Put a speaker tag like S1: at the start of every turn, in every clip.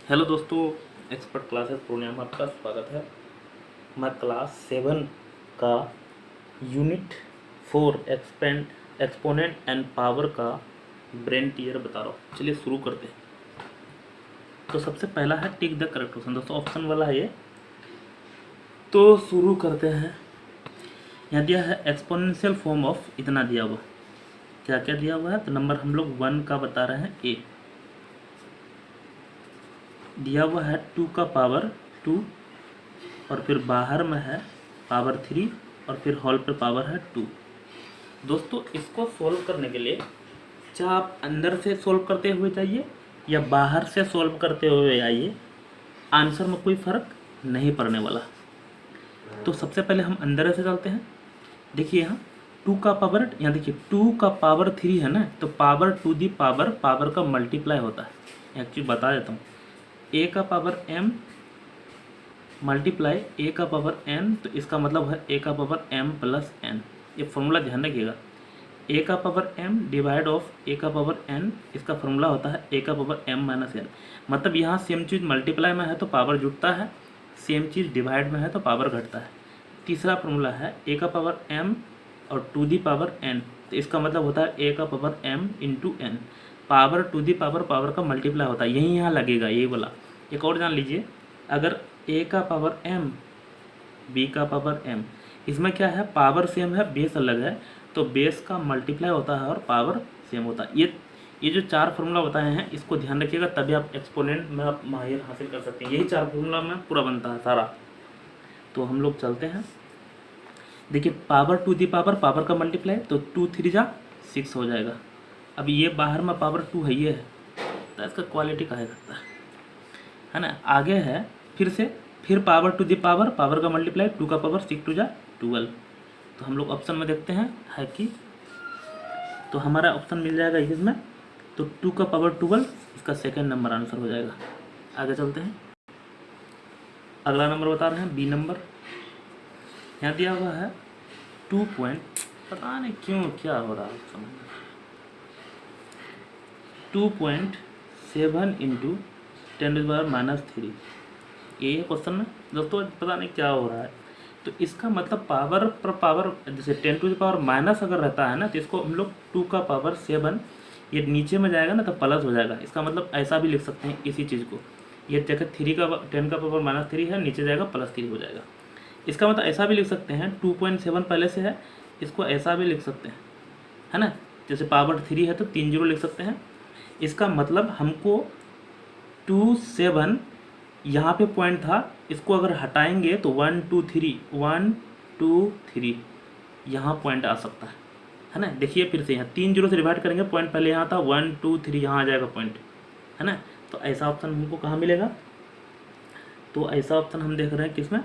S1: Hello दोस्तों, expert classes Purnia में आपका स्वागत है। मैं क्लास 7 का यूनिट 4 एक्सपोनेंट एंड पावर का ब्रेन टीयर बता रहा हूँ। चलिए शुरू करते हैं। तो सबसे पहला है टिक द करेक्ट ऑप्शन। दोस्तों ऑप्शन वाला है ये, तो शुरू करते हैं। यहाँ दिया है एक्सपोनेंशियल फॉर्म ऑफ, इतना दिया हुआ। क्या क्या दिया हुआ है? तो नंबर हम लोग 1 का बता रहे हैं, ए दिया हुआ है 2 का पावर 2, और फिर बाहर में है पावर 3, और फिर हॉल पे पावर है 2। दोस्तों इसको सोल्व करने के लिए चाहे आप अंदर से सोल्व करते हुए जाइए या बाहर से सोल्व करते हुए आइए, आंसर में कोई फ़र्क नहीं पड़ने वाला। तो सबसे पहले हम अंदर से चलते हैं। देखिए यहाँ 2 का पावर, यहाँ देखिए 2 का पावर 3 है ना, तो पावर टू दी पावर का मल्टीप्लाई होता है। एक्चुअली बता देता हूँ, ए का पावर m मल्टीप्लाई ए का पावर n, तो इसका मतलब है ए का पावर m प्लस n। ये फॉर्मूला ध्यान रखिएगा, ए का पावर m डिवाइड ऑफ ए का पावर n, इसका फॉर्मूला होता है ए का पावर m माइनस n। मतलब यहाँ सेम चीज़ मल्टीप्लाई में है तो पावर जुड़ता है, सेम चीज़ डिवाइड में है तो पावर घटता है। तीसरा फॉर्मूला है ए का पावर m और टू दी पावर n, तो इसका मतलब होता है ए का power m into n। Power to the power का मल्टीप्लाई होता है, यही यहाँ लगेगा, यही बोला। एक और जान लीजिए, अगर a का पावर m b का पावर m, इसमें क्या है, पावर सेम है बेस अलग है, तो बेस का मल्टीप्लाई होता है और पावर सेम होता है। ये जो 4 फार्मूला बताए हैं इसको ध्यान रखिएगा, तभी आप एक्सपोनेंट में आप माहिर हासिल कर सकते हैं। यही 4 फार्मूला में पूरा बनता है सारा। तो हम लोग चलते हैं। देखिए पावर टू दी पावर का मल्टीप्लाई, तो 2 3 जा 6 हो जाएगा। अब ये बाहर में पावर 2 है, ये है, तो इसका क्वालिटी काहे करता है ना। आगे है फिर पावर टू दी पावर का मल्टीप्लाई, 2 का पावर 6 2 जा 12। तो हम लोग ऑप्शन में देखते हैं है कि, तो हमारा ऑप्शन मिल जाएगा इसमें, तो 2 का पावर 12 इसका सेकेंड नंबर आंसर हो जाएगा। आगे चलते हैं। अगला नंबर बता रहे हैं, बी नंबर। यहाँ दिया हुआ है 2 पॉइंट, पता नहीं क्यों क्या हो रहा है समझ, 2.7 इंटू 10⁻³ ये क्वेश्चन में दोस्तों पता नहीं क्या हो रहा है। तो इसका मतलब पावर पर पावर, जैसे 10⁻⁻, अगर रहता है ना, तो इसको हम लोग 2 का पावर 7, ये नीचे में जाएगा ना तो प्लस हो जाएगा। इसका मतलब ऐसा भी लिख सकते हैं इसी चीज़ को, ये जगह 10 का पावर -3 है, नीचे जाएगा +3 हो जाएगा। इसका मतलब ऐसा भी लिख सकते हैं, 2.7 पहले से है, इसको ऐसा भी लिख सकते हैं, है ना। जैसे पावर 3 है तो 3 0 लिख सकते हैं। इसका मतलब हमको 27 यहाँ पे पॉइंट था, इसको अगर हटाएंगे तो 1 2 3 यहाँ पॉइंट आ सकता है ना। देखिए फिर से यहाँ 3 0 से डिवाइड करेंगे, पॉइंट पहले यहाँ था, 1 2 3 यहाँ आ जाएगा पॉइंट, है ना। तो ऐसा ऑप्शन हमको कहाँ मिलेगा? तो ऐसा ऑप्शन हम देख रहे हैं किसमें,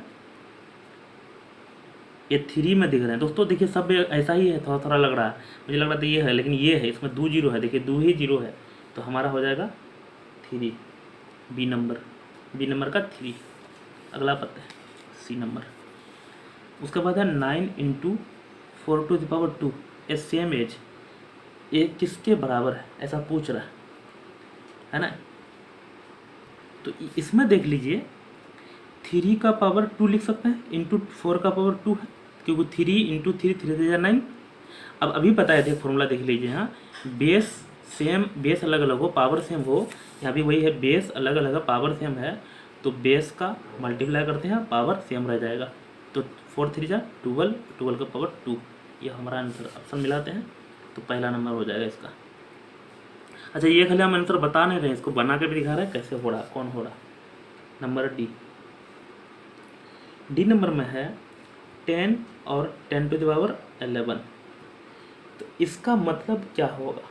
S1: ये 3 में दिख रहे हैं दोस्तों। देखिए सब ऐसा ही है, थोड़ा थोड़ा लग रहा है, मुझे लग रहा था ये है, लेकिन ये है, इसमें 2 0 है। देखिए 2 ही 0 है, तो हमारा हो जाएगा 3, बी नंबर का 3। अगला पता है सी नंबर। उसके बाद है 9 इंटू 4⁻², ए सेम एज, ये किसके बराबर है ऐसा पूछ रहा है ना। तो इसमें देख लीजिए 3 का पावर 2 लिख सकते हैं, इंटू 4 का पावर 2 है, क्योंकि 3 इंटू 3 3 9। अब अभी बताए थे फॉर्मूला, देख लीजिए यहाँ, बेस सेम, बेस अलग अलग हो पावर सेम हो, यहाँ भी वही है, बेस अलग अलग है पावर सेम है, तो बेस का मल्टीप्लाई करते हैं पावर सेम रह जाएगा। तो 4 3 जा 12, 12 का पावर 2, ये हमारा आंसर। ऑप्शन मिलाते हैं तो पहला नंबर हो जाएगा इसका। अच्छा ये खाली हम आंसर बता नहीं रहे, इसको बना के भी दिखा रहे हैं कैसे हो रहा, कौन हो रहा। नंबर डी नंबर में है 10 और 10⁻11। तो इसका मतलब क्या होगा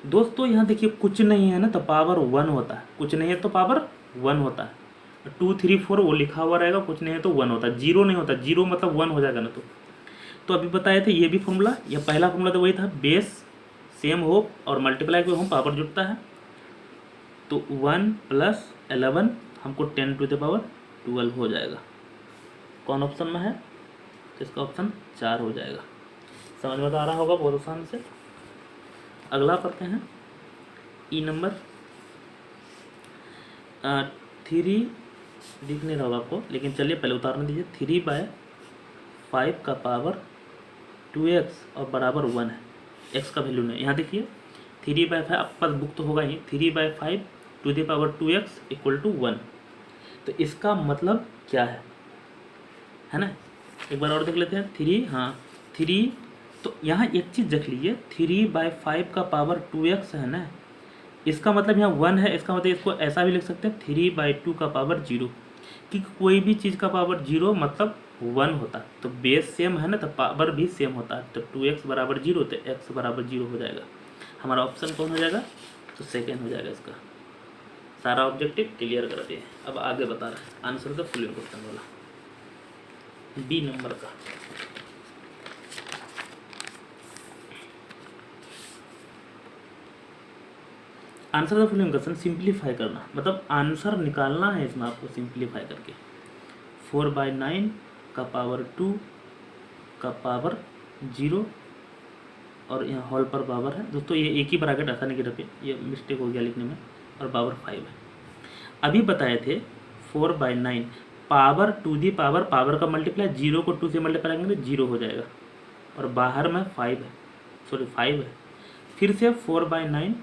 S1: दोस्तों? यहाँ देखिए कुछ नहीं है ना तो पावर 1 होता है, कुछ नहीं है तो पावर 1 होता है। 2 3 4 वो लिखा हुआ रहेगा, कुछ नहीं है तो 1 होता है, 0 नहीं होता, 0 मतलब 1 हो जाएगा ना। तो अभी बताए थे ये भी फॉर्मूला, या पहला फॉर्मूला तो वही था, बेस सेम हो और मल्टीप्लाई को हम पावर जुड़ता है, तो 1 + 11 हमको 10⁻12 हो जाएगा। कौन ऑप्शन में है? तो इसका ऑप्शन 4 हो जाएगा। समझ में तो आ रहा होगा बहुत आसान से। अगला पढ़ते हैं ई नंबर। 3 दिख नहीं रहा होगा आपको, लेकिन चलिए पहले उतारने दीजिए। 3/5 का पावर 2x और बराबर 1 है, x का वैल्यू नहीं। यहाँ देखिए 3/5 आपके पास बुक तो होगा ही, 3/5 to the power 2x equal to 1। तो इसका मतलब क्या है ना। एक बार और देख लेते हैं। 3 तो यहाँ एक चीज़ देख लीजिए, 3/5 का पावर 2x है ना, इसका मतलब यहाँ 1 है। इसका मतलब इसको ऐसा भी लिख सकते हैं 3/2 का पावर 0, कि कोई भी चीज़ का पावर 0 मतलब 1 होता है। तो बेस सेम है ना, तो पावर भी सेम होता है। तो 2x बराबर 0 तो x बराबर 0 हो जाएगा। हमारा ऑप्शन कौन हो जाएगा, तो सेकेंड हो जाएगा। इसका सारा ऑब्जेक्टिव क्लियर कर दिए। अब आगे बता रहे हैं आंसर द फॉलोइंग क्वेश्चन वाला, बी नंबर का। Answer the following question, simplify करना, मतलब आंसर निकालना है इसमें आपको सिंप्लीफाई करके। 4/9 का पावर 2 का पावर 0 और यहाँ हॉल पर पावर है। दोस्तों ये एक ही ब्रैकेट ऐसा नहीं रखे, ये मिस्टेक हो गया लिखने में, और पावर 5 है। अभी बताए थे 4/9 पावर टू दी पावर का मल्टीप्लाई, 0 को 2 से मल्टीप्लाई करेंगे तो 0 हो जाएगा, और बाहर में 5 है, सॉरी 5 है। फिर से 4/9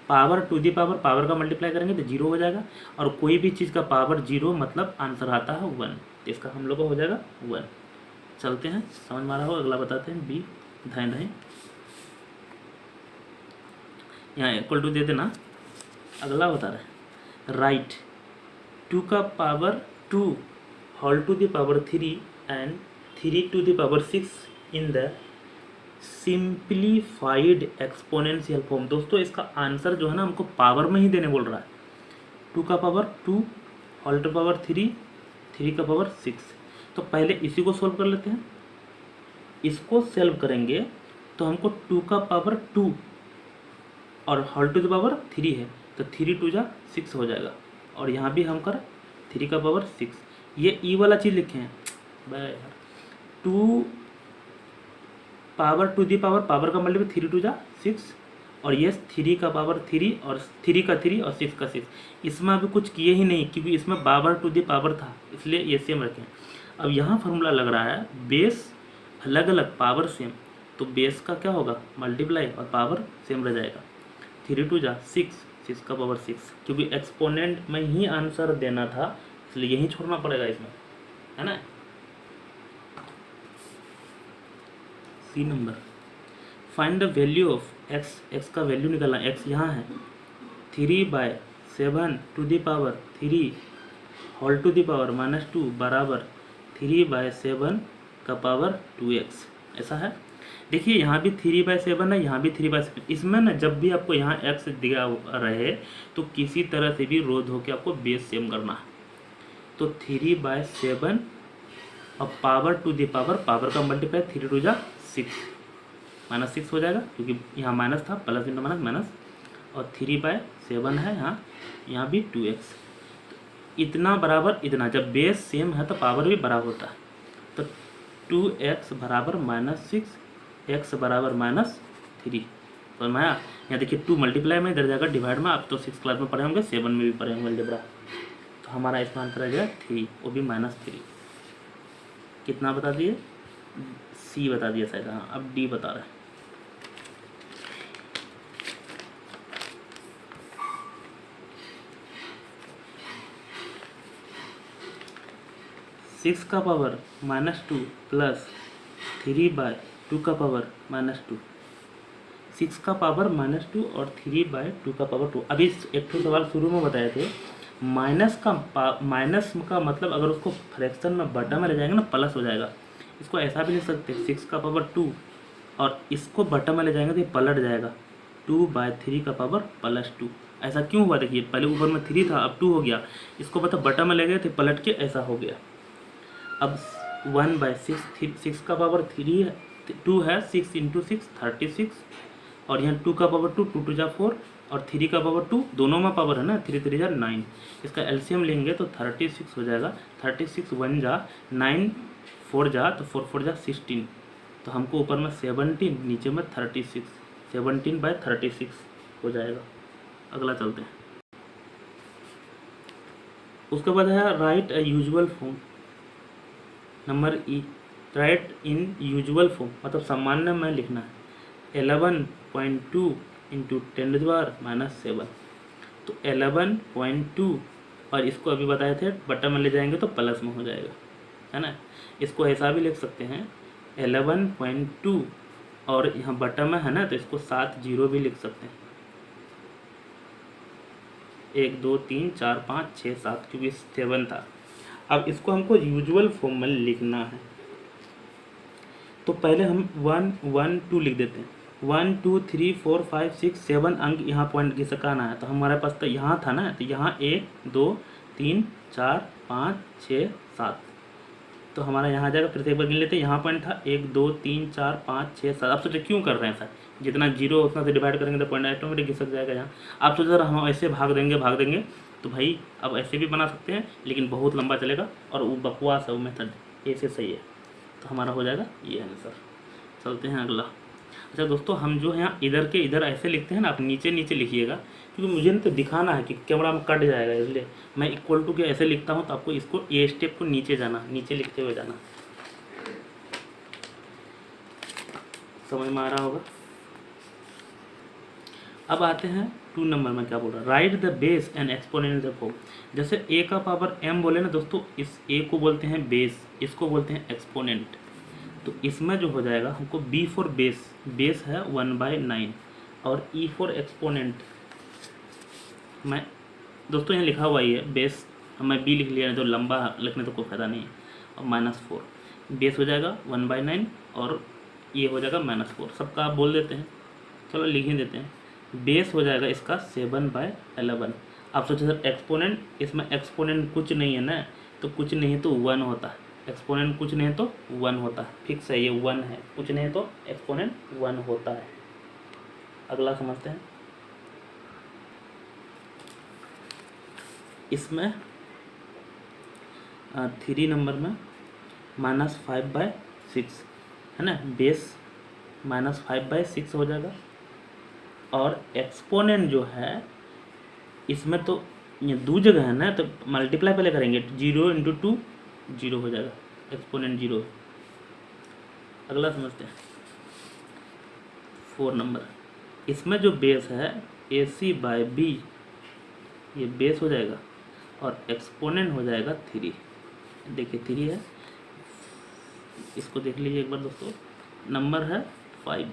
S1: पावर टू दी पावर का मल्टीप्लाई करेंगे तो 0 हो जाएगा, और कोई भी चीज़ का पावर 0 मतलब आंसर आता है 1। तो इसका हम लोग का हो जाएगा 1। चलते हैं, समझ में आ रहा हो, अगला बताते हैं बी। ध्यान रहे यहाँ इक्वल टू दे देना। अगला बता रहे हैं राइट 2 का power 2 whole to the power 3 and 3 to the power 6 in the simplified exponential form. दोस्तों इसका आंसर जो है ना हमको पावर में ही देने बोल रहा है। 2 का पावर 2 होल टू पावर 3 का पावर 6। तो पहले इसी को सोल्व कर लेते हैं। इसको सॉल्व करेंगे तो हमको 2 का पावर 2 और होल टू द पावर 3 है, तो 3 2 जा 6 हो जाएगा, और यहाँ भी हम कर 3 का पावर 6। ये ई वाला चीज़ लिखे हैं यार, 2 पावर टू दी पावर का मल्टीपल 3 2 जा 6, और ये 3 का पावर 3 और 3 का 3 और 6 का 6। इसमें अभी कुछ किए ही नहीं, क्योंकि इसमें पावर टू दी पावर था, इसलिए ये सेम रखें। अब यहाँ फार्मूला लग रहा है बेस अलग अलग पावर सेम, तो बेस का क्या होगा मल्टीप्लाई और पावर सेम रह जाएगा। 3 2 जा 6 का पावर 6, क्योंकि एक्सपोनेंट में ही आंसर देना था, इसलिए यही छोड़ना पड़ेगा इसमें, है ना। C number, find the value of x. X का वैल्यू निकालना, एक्स यहाँ है 3/7 to the power 3 whole to the power -2 बराबर 3/7 का पावर 2x, ऐसा है। देखिए यहाँ भी 3/7 है, यहाँ भी 3/7। इसमें ना जब भी आपको यहाँ x दिया रहे तो किसी तरह से भी रोध होकर आपको बेस सेम करना है। तो 3/7 और पावर टू दी पावर का मल्टीप्लाई 3 2 जा 6 -6 हो जाएगा, क्योंकि यहाँ माइनस था, प्लस इंटू माइनस माइनस, और 3/7 है यहाँ भी 2x। इतना बराबर इतना, जब बेस सेम है तो पावर भी बराबर होता है। तो 2x बराबर -6, x बराबर -3। तो मैं यहाँ देखिए 2 मल्टीप्लाई में इधर जाकर डिवाइड में, आप तो 6 क्लास में पढ़े होंगे, 7 में भी पढ़े होंगे अलजेब्रा। तो हमारा इसका आंसर आ जाएगा 3, वो भी -3। कितना बता दिए, सी बता दिया शायद। हाँ अब डी बता रहे हैं। सिक्स का पावर -2 प्लस 3/2 का पावर -2, 6 का पावर -2 और 3/2 का पावर 2। अभी एक तो सवाल शुरू में बताए थे, माइनस का मतलब अगर उसको फ्रैक्शन में बटा में ले जाएंगे ना प्लस हो जाएगा। इसको ऐसा भी लिख सकते हैं 6 का पावर 2 और इसको बटा में ले जाएंगे तो ये पलट जाएगा 2/3 का पावर +2। ऐसा क्यों हुआ देखिए, पहले ऊपर में 3 था अब 2 हो गया, इसको मतलब बटा में ले गए थे पलट के ऐसा हो गया। अब 1/6, 6 का पावर 3 है, 2 है, 6 × 6 36, और यहाँ 2 का पावर 2 2 2 जा 4 और 3 का पावर 2, दोनों में पावर है ना, 3 3 जा 9। इसका एलसीएम लेंगे तो 36 हो जाएगा। 36 1 जा 9 4 जा तो 4 4 जा 16। तो हमको ऊपर में 17 नीचे में 36, 17/36 हो जाएगा। अगला चलते हैं। उसके बाद है राइट अ यूजुअल फॉर्म। नंबर ई, राइट इन यूजुअल फॉर्म मतलब सामान्य में लिखना है। 11.2 इंटू 10⁻⁻7, तो 11.2 और इसको अभी बताए थे बटन में ले जाएंगे तो प्लस में हो जाएगा, है ना। इसको ऐसा भी लिख सकते हैं 11.2 और यहाँ बटन में है ना, तो इसको 7 जीरो भी लिख सकते हैं। 1 2 3 4 5 6 7, क्योंकि 7 था। अब इसको हमको यूजुअल फॉर्म में लिखना है, तो पहले हम 1 1 2 लिख देते हैं। 1 2 3 4 5 6 7 अंक यहाँ पॉइंट की सकाना है, तो हमारे पास तो यहाँ था ना, तो यहाँ 1 2 3 4 5 6 7, तो हमारा यहाँ जाएगा। फिर से एक बार गिन लेते हैं, यहाँ पॉइंट था 1 2 3 4 5 6 7। आप सोचे क्यों कर रहे हैं सर, जितना जीरो उतना से डिवाइड करेंगे तो पॉइंट ऑटोमेटिक घिसक जाएगा यहाँ। आप सोचे सर हम ऐसे भाग देंगे, तो भाई अब ऐसे भी बना सकते हैं, लेकिन बहुत लंबा चलेगा और वो बकवास है वो मेथड, ऐसे सही है। तो हमारा हो जाएगा ये आंसर। चलते हैं अगला। अच्छा दोस्तों, हम जो है यहाँ इधर के इधर ऐसे लिखते हैं ना, आप नीचे नीचे लिखिएगा, क्योंकि मुझे ना तो दिखाना है कि कैमरा में कट जाएगा, इसलिए मैं इक्वल टू के ऐसे लिखता हूँ। तो आपको इसको ये स्टेप को नीचे जाना, नीचे लिखते हुए जाना, समझ में आ रहा होगा। अब आते हैं 2 नंबर में क्या बोल रहा है, write the base and exponent the form. जैसे a का पावर m बोले ना दोस्तों, इस a को बोलते हैं बेस, इसको बोलते हैं एक्सपोनेंट। तो इसमें जो हो जाएगा हमको b फॉर बेस, बेस है 1/9 और e फॉर एक्सपोनेंट, मैं दोस्तों यहाँ लिखा हुआ ही है बेस, मैं b लिख लिया, तो लंबा लिखने तो कोई फायदा नहीं है। और -4 बेस हो जाएगा 1/9 और ये हो जाएगा -4, सबका आप बोल देते हैं, चलो लिख ही देते हैं। बेस हो जाएगा इसका 7/11। आप सोचे सर एक्सपोनेंट, इसमें एक्सपोनेंट कुछ नहीं है ना, तो कुछ नहीं है तो 1 होता है, एक्सपोनेंट कुछ नहीं है तो 1 होता है, फिक्स है ये 1 है, कुछ नहीं है तो एक्सपोनेंट 1 होता है। अगला समझते हैं, इसमें 3 नंबर में -5/6 है ना, बेस -5/6 हो जाएगा। और एक्सपोनेंट जो है इसमें तो ये 2 जगह है ना, तो मल्टीप्लाई पहले करेंगे, 0 × 2 0 हो जाएगा, एक्सपोनेंट 0। अगला समझते हैं 4 नंबर, इसमें जो बेस है AC/B, ये बेस हो जाएगा और एक्सपोनेंट हो जाएगा 3। देखिए 3 है, इसको देख लीजिए एक बार दोस्तों, नंबर है 5।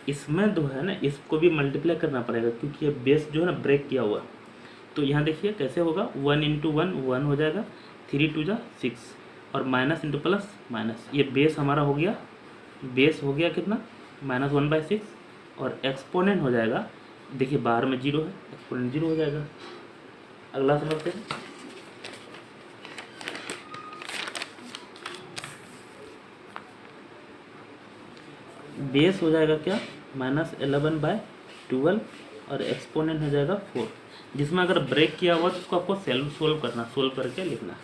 S1: इसमें जो है ना, इसको भी मल्टीप्लाई करना पड़ेगा, क्योंकि ये बेस जो है ना ब्रेक किया हुआ। तो यहाँ देखिए कैसे होगा, 1 × 1 1 हो जाएगा, 3 × 2 6 और माइनस इंटू प्लस माइनस, ये बेस हमारा हो गया, बेस हो गया कितना -1/6 और एक्सपोनेंट हो जाएगा, देखिए बाहर में 0 है, एक्सपोनेंट 0 हो जाएगा। अगला समझते हैं, बेस हो जाएगा क्या -11/12 और एक्सपोनेंट हो जाएगा 4, जिसमें अगर ब्रेक किया हुआ तो उसको आपको सोल्व करना, सोल्व करके लिखना।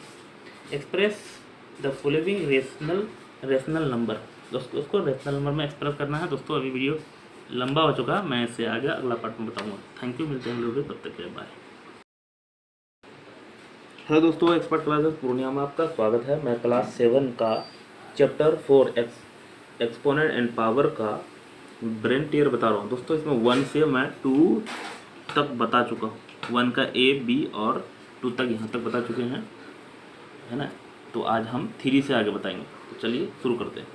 S1: Express the following rational number, दोस्तों उसको रेशनल नंबर में एक्सप्रेस करना है। दोस्तों अभी वीडियो लंबा हो चुका है, मैं इससे आगे अगला पार्ट में बताऊंगा। थैंक यू, मिलते हैं लोग, तब तक के लिए बाय। हेलो दोस्तों, एक्सपर्ट क्लासेस पूर्णिया में आपका स्वागत है। मैं क्लास 7 का चैप्टर 4 एक्सपोनेंट एंड पावर का ब्रेन टियर बता रहा हूँ। दोस्तों इसमें 1 से मैं 2 तक बता चुका हूँ, 1 का A B और 2 तक यहाँ तक बता चुके हैं, है ना। तो आज हम 3 से आगे बताएंगे, तो चलिए शुरू करते हैं।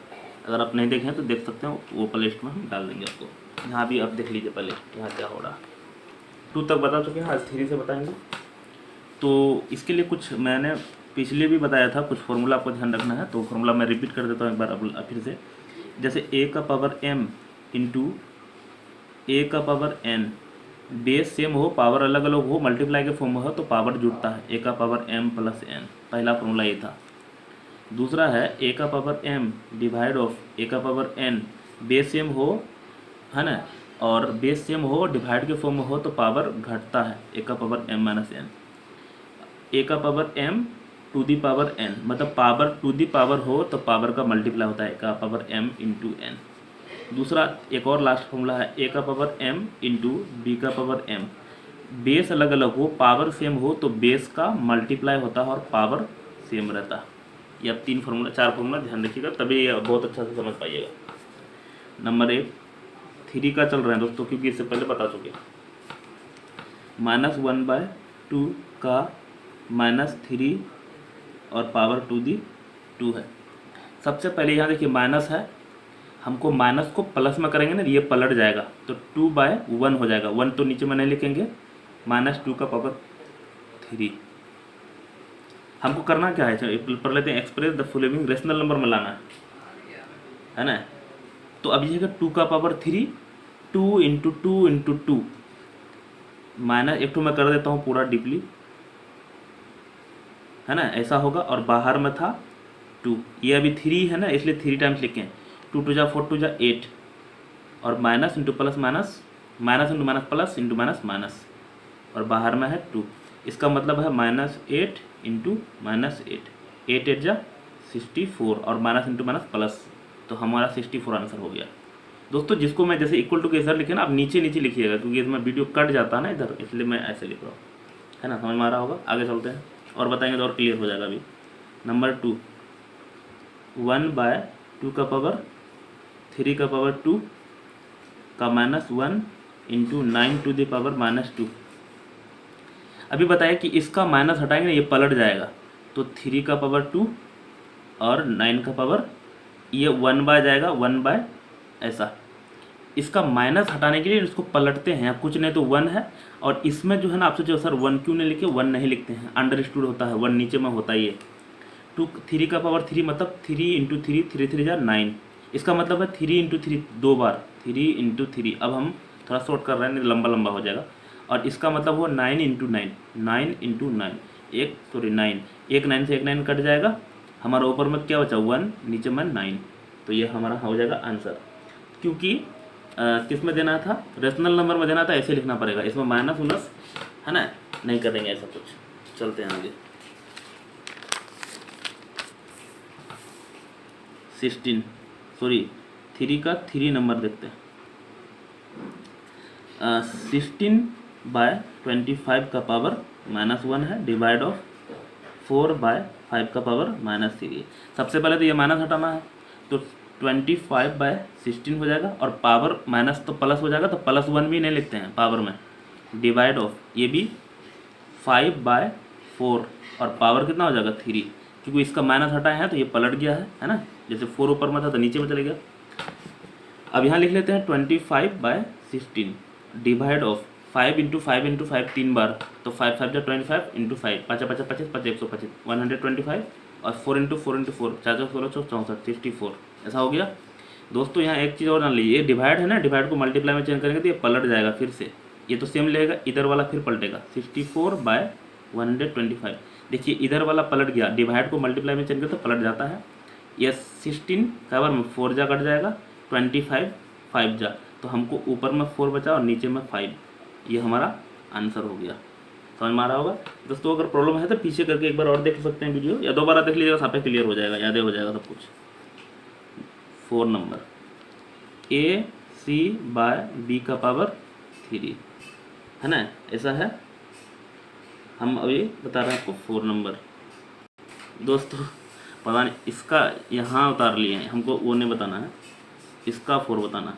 S1: अगर आप नहीं देखें तो देख सकते हो, वो प्लेलिस्ट में हम डाल देंगे आपको। यहाँ भी आप देख लीजिए पहले यहाँ क्या हो रहा। 2 तक बता चुके हैं, आज 3 से बताएंगे। तो इसके लिए कुछ मैंने पिछले भी बताया था, कुछ फार्मूला आपको ध्यान रखना है, तो फार्मूला मैं रिपीट कर देता हूँ एक बार अब फिर से। जैसे a का पावर m इंटू a का पावर n, बेस सेम हो, पावर अलग अलग हो, मल्टीप्लाई के फॉर्म में हो तो पावर जुड़ता है, a का पावर m + n, पहला फार्मूला ये था। दूसरा है a का power m divide of a का पावर n, बेस सेम हो, है ना, और बेस सेम हो डिवाइड के फॉर्म में हो तो पावर घटता है, a का पावर m - n। a का power m to the power n, मतलब पावर टू दी पावर हो तो पावर का मल्टीप्लाई होता है, a का पावर m × n। दूसरा एक और लास्ट फॉर्मूला है a का पावर m इंटू b का पावर m, बेस अलग अलग हो, पावर सेम हो तो बेस का मल्टीप्लाई होता है और पावर सेम रहता है। ये आप 4 फार्मूला ध्यान रखिएगा, तभी ये बहुत अच्छा से समझ पाइएगा। नंबर 1 3 का चल रहे हैं दोस्तों, क्योंकि इससे पहले बता चुके। -1/2 का -3 और पावर 2 है। सबसे पहले यहाँ देखिए माइनस है, हमको माइनस को प्लस में करेंगे ना, ये पलट जाएगा तो 2/1 हो जाएगा। 1 तो नीचे में नहीं लिखेंगे, -2 का पावर 3। हमको करना क्या है, पढ़ लेते हैं। Express the following rational number में लाना है ना। तो अब ये 2 का पावर 3, 2 इंटू 2 इंटू 2 माइनस, एक तो मैं कर देता हूँ पूरा डीपली, है ना, ऐसा होगा। और बाहर में था 2, ये अभी 3 है ना, इसलिए 3 टाइम्स लिखें। 2 2 जा 4 2 जा 8, और minus into plus minus, minus into minus plus into minus minus, और बाहर में है 2। इसका मतलब है -8 इंटू -8, 8 8 जा 64, और माइनस इंटू माइनस प्लस, तो हमारा 64 आंसर हो गया। दोस्तों जिसको मैं जैसे इक्वल टू के इधर लिखे ना, आप नीचे नीचे लिखिएगा, क्योंकि इसमें वीडियो कट जाता है ना इधर, इसलिए मैं ऐसे लिख रहा हूँ, है ना, समझ में आ रहा होगा। आगे चलते हैं और बताएंगे तो और क्लियर हो जाएगा। अभी नंबर 2, 1/2 का पावर 3 का पावर 2 का -1 इंटू 9 टू द पावर -2। अभी बताया कि इसका माइनस हटाएंगे ना, ये पलट जाएगा, तो 3 का पावर 2 और 9 का पावर, ये 1 जाएगा, 1 ऐसा। इसका माइनस हटाने के लिए इसको पलटते हैं, कुछ नहीं तो 1 है, और इसमें जो है ना, आप सोचो सर 1 क्यों नहीं लिखे, 1 नहीं लिखते हैं, अंडरस्टूड होता है, 1 नीचे में होता ही है। 3 का पावर 3 मतलब 3 इंटू 3, 3 3 जा 9, इसका मतलब है 3 इंटू 3 2 बार, 3 इंटू 3। अब हम थोड़ा शॉर्ट कर रहे हैं, नहीं लंबा लंबा हो जाएगा। और इसका मतलब हो 9 इंटू 9, 9 इंटू 9, 9, एक 9 से एक 9 कट जाएगा, हमारा ऊपर में क्या बचा 1, नीचे में 9, तो ये हमारा हो जाएगा आंसर। क्योंकि किस में देना था, रेशनल नंबर में देना था, ऐसे लिखना पड़ेगा, इसमें माइनस उनस है ना, नहीं करेंगे ऐसा कुछ। चलते हैं आगे। 3 का 3 नंबर देखते हैं। 16/25 का पावर -1 है, डिवाइड ऑफ 4/5 का पावर -3 है। सबसे पहले तो ये माइनस हटाना है, तो 25/16 हो जाएगा, और पावर माइनस तो प्लस हो जाएगा, तो +1 भी नहीं लिखते हैं पावर में, डिवाइड ऑफ, ये भी 5/4, और पावर कितना हो जाएगा 3, क्योंकि इसका माइनस हटाया है तो ये पलट गया है ना, जैसे 4 ऊपर में था तो नीचे में चले गया। अब यहाँ लिख लेते हैं 25/16 डिवाइड ऑफ 5 इंटू 5 इंटू 5 3 बार, तो 5 5 जा 25 इंटू 5, 5 5 25 5 125, 125, और 4 इंटू 4 इंटू 4, 4 4 16 64, 64, ऐसा हो गया। दोस्तों यहाँ एक चीज़ और जान लीजिए, डिवाइड है ना, डिवाइड को मल्टीप्लाई में चेंज करेंगे तो ये पलट जाएगा फिर से, ये तो सेम लेगा, इधर वाला फिर पलटेगा, 64/125। देखिए इधर वाला पलट गया, डिवाइड को मल्टीप्लाई में चेंज करें तो पलट जाता है। ये 16 का में 4 जा कट जाएगा, 25 5 जा, तो हमको ऊपर में 4 बचा और नीचे में 5, ये हमारा आंसर हो गया। समझ में आ रहा होगा दोस्तों। अगर प्रॉब्लम है तो पीछे करके एक बार और देख सकते हैं वीडियो, या दोबारा देख लीजिएगा, साफे क्लियर हो जाएगा, याद हो जाएगा सब कुछ। 4 नंबर, AC/B का पावर 3 है ना, ऐसा है। हम अभी बता रहे हैं आपको 4 नंबर। दोस्तों पता नहीं, इसका यहाँ उतार लिए हैं, हमको वो नहीं बताना है, इसका 4 बताना है।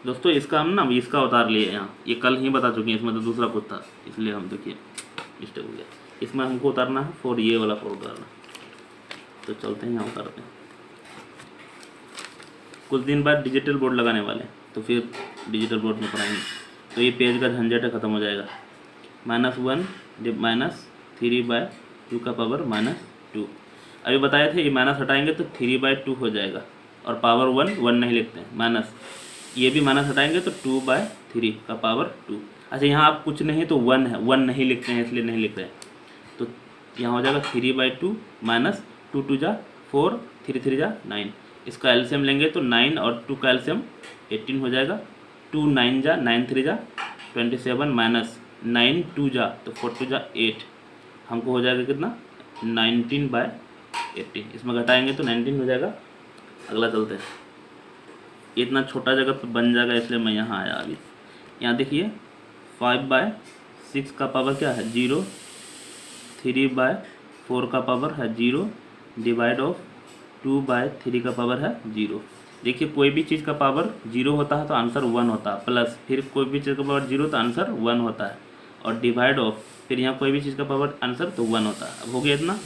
S1: दोस्तों इसका हम ना इसका उतार लिए यहाँ, ये कल ही बता चुके हैं, इसमें तो दूसरा कुछ था, इसलिए हम देखिए मिस्टेक हो गया। इसमें हमको उतारना है 4, ये वाला 4 उतारना। तो चलते हैं यहाँ उतारते हैं। कुछ दिन बाद डिजिटल बोर्ड लगाने वाले हैं, तो फिर डिजिटल बोर्ड में पढ़ाएंगे, तो ये पेज का झंझट है, ख़त्म हो जाएगा। -1 -3/2 का पावर -2। अभी बताए थे, ये माइनस हटाएंगे तो 3/2 हो जाएगा, और पावर 1 नहीं लिखते हैं, माइनस, ये भी माइनस हटाएंगे तो 2/3 का पावर 2। अच्छा यहाँ आप कुछ नहीं तो 1 है, 1 नहीं लिखते हैं, इसलिए नहीं लिख रहे हैं, तो यहाँ हो जाएगा 3/2 माइनस 2 2 जा 4, 3 3 जा 9, इसका एलसीएम लेंगे तो 9 और 2 का एलसीएम 18 हो जाएगा। 2 9 जा 9 3 जा 27 माइनस 9 2 जा तो 4 2 जा 8, हमको हो जाएगा कितना 19/18। इसमें घटाएंगे तो 19 हो जाएगा। अगला चलते हैं, इतना छोटा जगह पर बन जाएगा, इसलिए मैं यहाँ आया। अभी यहाँ देखिए 5/6 6 का पावर क्या है 0, 3/4 का पावर है 0, डिवाइड ऑफ 2/3 का पावर है 0। देखिए कोई भी चीज़ का पावर 0 होता है तो आंसर 1 होता है, प्लस फिर कोई भी चीज़ का पावर 0 तो आंसर 1 होता है, और डिवाइड ऑफ फिर यहाँ कोई भी चीज़ का पावर आंसर तो 1 होता है। अब हो गया इतना,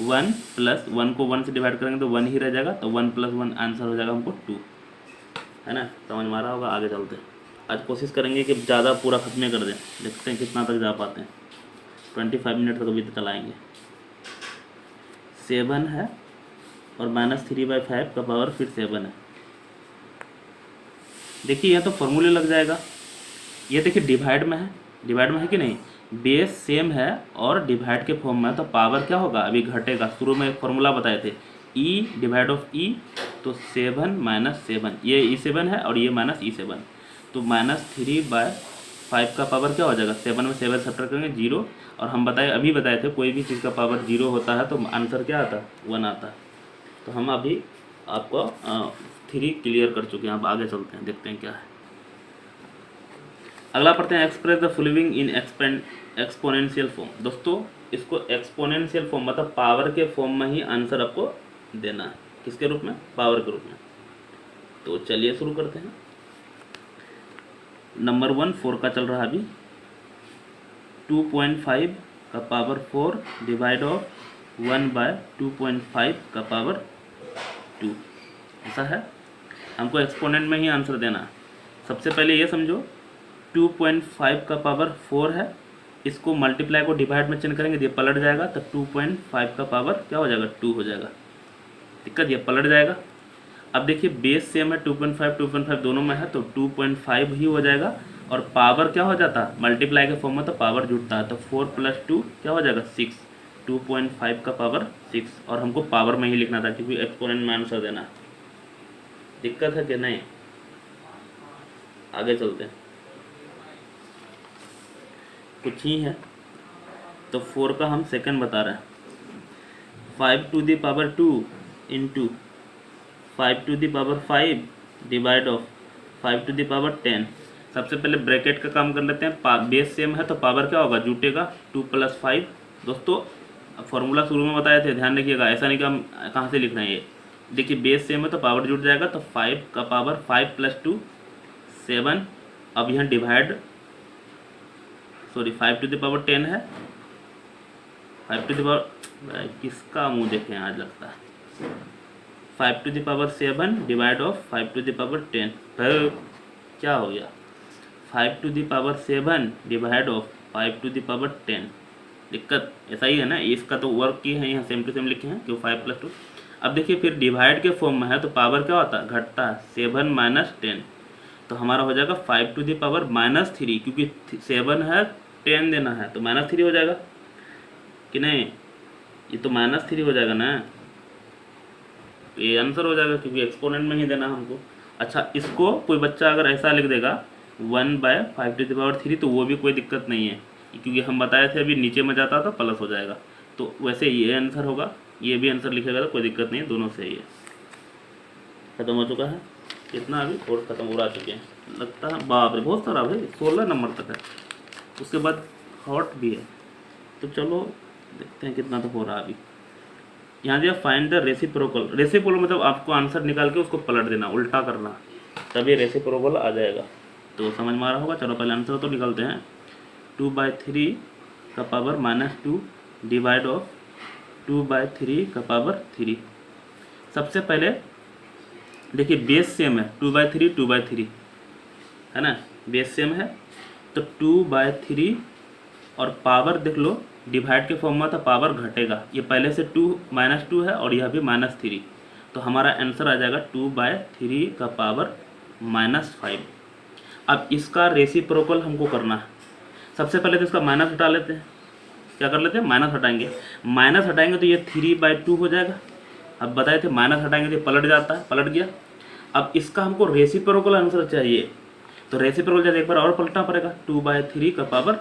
S1: 1 प्लस 1 को 1 से डिवाइड करेंगे तो 1 ही रह जाएगा, तो 1 + 1 आंसर हो जाएगा हमको 2, है ना। समझ में आ रहा होगा। आगे चलते हैं, आज कोशिश करेंगे कि ज़्यादा पूरा खत्म कर दें, देखते हैं कितना तक जा पाते हैं। 25 मिनट तक अभी तक चलाएँगे। 7 है और -3/5 का पावर फिर 7 है। देखिए यहाँ तो फॉर्मूले लग जाएगा। ये देखिए डिवाइड में है कि नहीं, बेस सेम है और डिवाइड के फॉर्म में है, तो पावर क्या होगा अभी घटेगा। शुरू में एक फॉर्मूला बताए थे E डिवाइड ऑफ E, तो 7 - 7, ये E7 है और ये -E7, तो -3/5 का पावर क्या हो जाएगा, 7 में 7 सब्ट्रैक्ट करेंगे 0, और हम अभी बताए थे कोई भी चीज़ का पावर 0 होता है तो आंसर क्या आता है 1 आता है। तो हम अभी आपको 3 क्लियर कर चुके हैं। अब आगे चलते हैं, देखते हैं क्या है। अगला पढ़ते हैं, express the following in exponential form. दोस्तों इसको एक्सपोनेंशियल फॉर्म मतलब पावर के फॉर्म में ही आंसर आपको देना है। किसके रूप में, पावर के रूप में। तो चलिए शुरू करते हैं। नंबर 1 4 का चल रहा है अभी। 2.5 का पावर 4 डिवाइड ऑफ 1/2.5 का पावर 2, ऐसा है। हमको एक्सपोनेंट में ही आंसर देना है। सबसे पहले ये समझो 2.5 का पावर 4 है, इसको मल्टीप्लाई को डिवाइड में चेंज करेंगे, ये पलट जाएगा, तो 2.5 का पावर क्या हो जाएगा 2 हो जाएगा। दिक्कत ये पलट जाएगा। अब देखिए बेस सेम है, 2.5 दोनों में है, तो 2.5 ही हो जाएगा, और पावर क्या हो जाता है मल्टीप्लाई के फॉर्म में तो पावर जुड़ता है, तो 4 + 2 क्या हो जाएगा 6, 2.5 का पावर 6, और हमको पावर में ही लिखना था क्योंकि एक्सपोनेंट में आंसर देना है। दिक्कत है कि नहीं, आगे चलते हैं। कुछ ही है, तो 4 का हम सेकंड बता रहे हैं। 5⁻² इंटू 5⁵ डिवाइड ऑफ 5⁻10। सबसे पहले ब्रैकेट का काम कर लेते हैं। बेस सेम है तो पावर क्या होगा जुटेगा, 2 + 5। दोस्तों फॉर्मूला शुरू में बताए थे, ध्यान रखिएगा, ऐसा नहीं कि हम कहाँ से लिख रहे हैं। ये देखिए बेस सेम है तो पावर जुट जाएगा, तो 5 का पावर 5 + 2 7। अब यहाँ डिवाइड 5⁻10 है, किसका मुँह देखें आज लगता है, 5⁻7 डिवाइड ऑफ 5⁻10। फिर क्या हो गया 5⁻7 डिवाइड ऑफ 5⁻10। दिक्कत ऐसा ही है ना, इसका तो वर्क की है, यहाँ सेम टू सेम लिखे हैं क्यों 5 + 2। अब देखिए फिर डिवाइड के फॉर्म में है तो पावर क्या होता है घटता है, 7 - 10, तो हमारा हो जाएगा 5⁻−3, क्योंकि 7 है 10 देना है तो -3 हो जाएगा कि नहीं, ये तो -3 हो जाएगा ना, ये आंसर हो जाएगा क्योंकि एक्सपोनेंट में ही देना हमको। अच्छा इसको कोई बच्चा अगर ऐसा लिख देगा 1/5⁻3 तो वो भी कोई दिक्कत नहीं है, क्योंकि हम बताए थे अभी नीचे में जाता तो प्लस हो जाएगा, तो वैसे ये आंसर होगा, ये भी आंसर लिखेगा तो कोई दिक्कत नहीं है, दोनों सही है। खत्म हो चुका है, कितना अभी और खत्म हो रहा चुके हैं लगता है, बाप रे बहुत सारा भाई, 16 नंबर तक है, उसके बाद हॉट भी है। तो चलो देखते हैं कितना तक हो रहा है अभी। यहाँ दिया फाइंड द रेसिप्रोकल। रेसिप्रोकल मतलब आपको आंसर निकाल के उसको पलट देना, उल्टा करना, तभी रेसिप्रोकल आ जाएगा। तो समझ में आ रहा होगा। चलो पहले आंसर तो निकालते हैं। 2/3 का पावर -2 डिवाइड ऑफ 2/3 का पावर 3। सबसे पहले देखिए बेस सेम है, 2/3 है ना, बेस सेम है तो 2/3, और पावर देख लो डिवाइड के फॉर्म में तो पावर घटेगा, ये पहले से 2 -2 है और यह भी -3, तो हमारा आंसर आ जाएगा 2/3 का पावर -5। अब इसका रेसिप्रोकल हमको करना है। सबसे पहले तो इसका माइनस हटा लेते हैं, क्या कर लेते हैं माइनस हटाएंगे, माइनस हटाएंगे तो ये 3/2 हो जाएगा। अब बताए थे माइनस हटाएंगे तो पलट जाता है, पलट गया। अब इसका हमको रेसिप्रोकल आंसर चाहिए, तो रेसिप्रोकल जैसे एक बार और पलटना पड़ेगा, 2/3 का पावर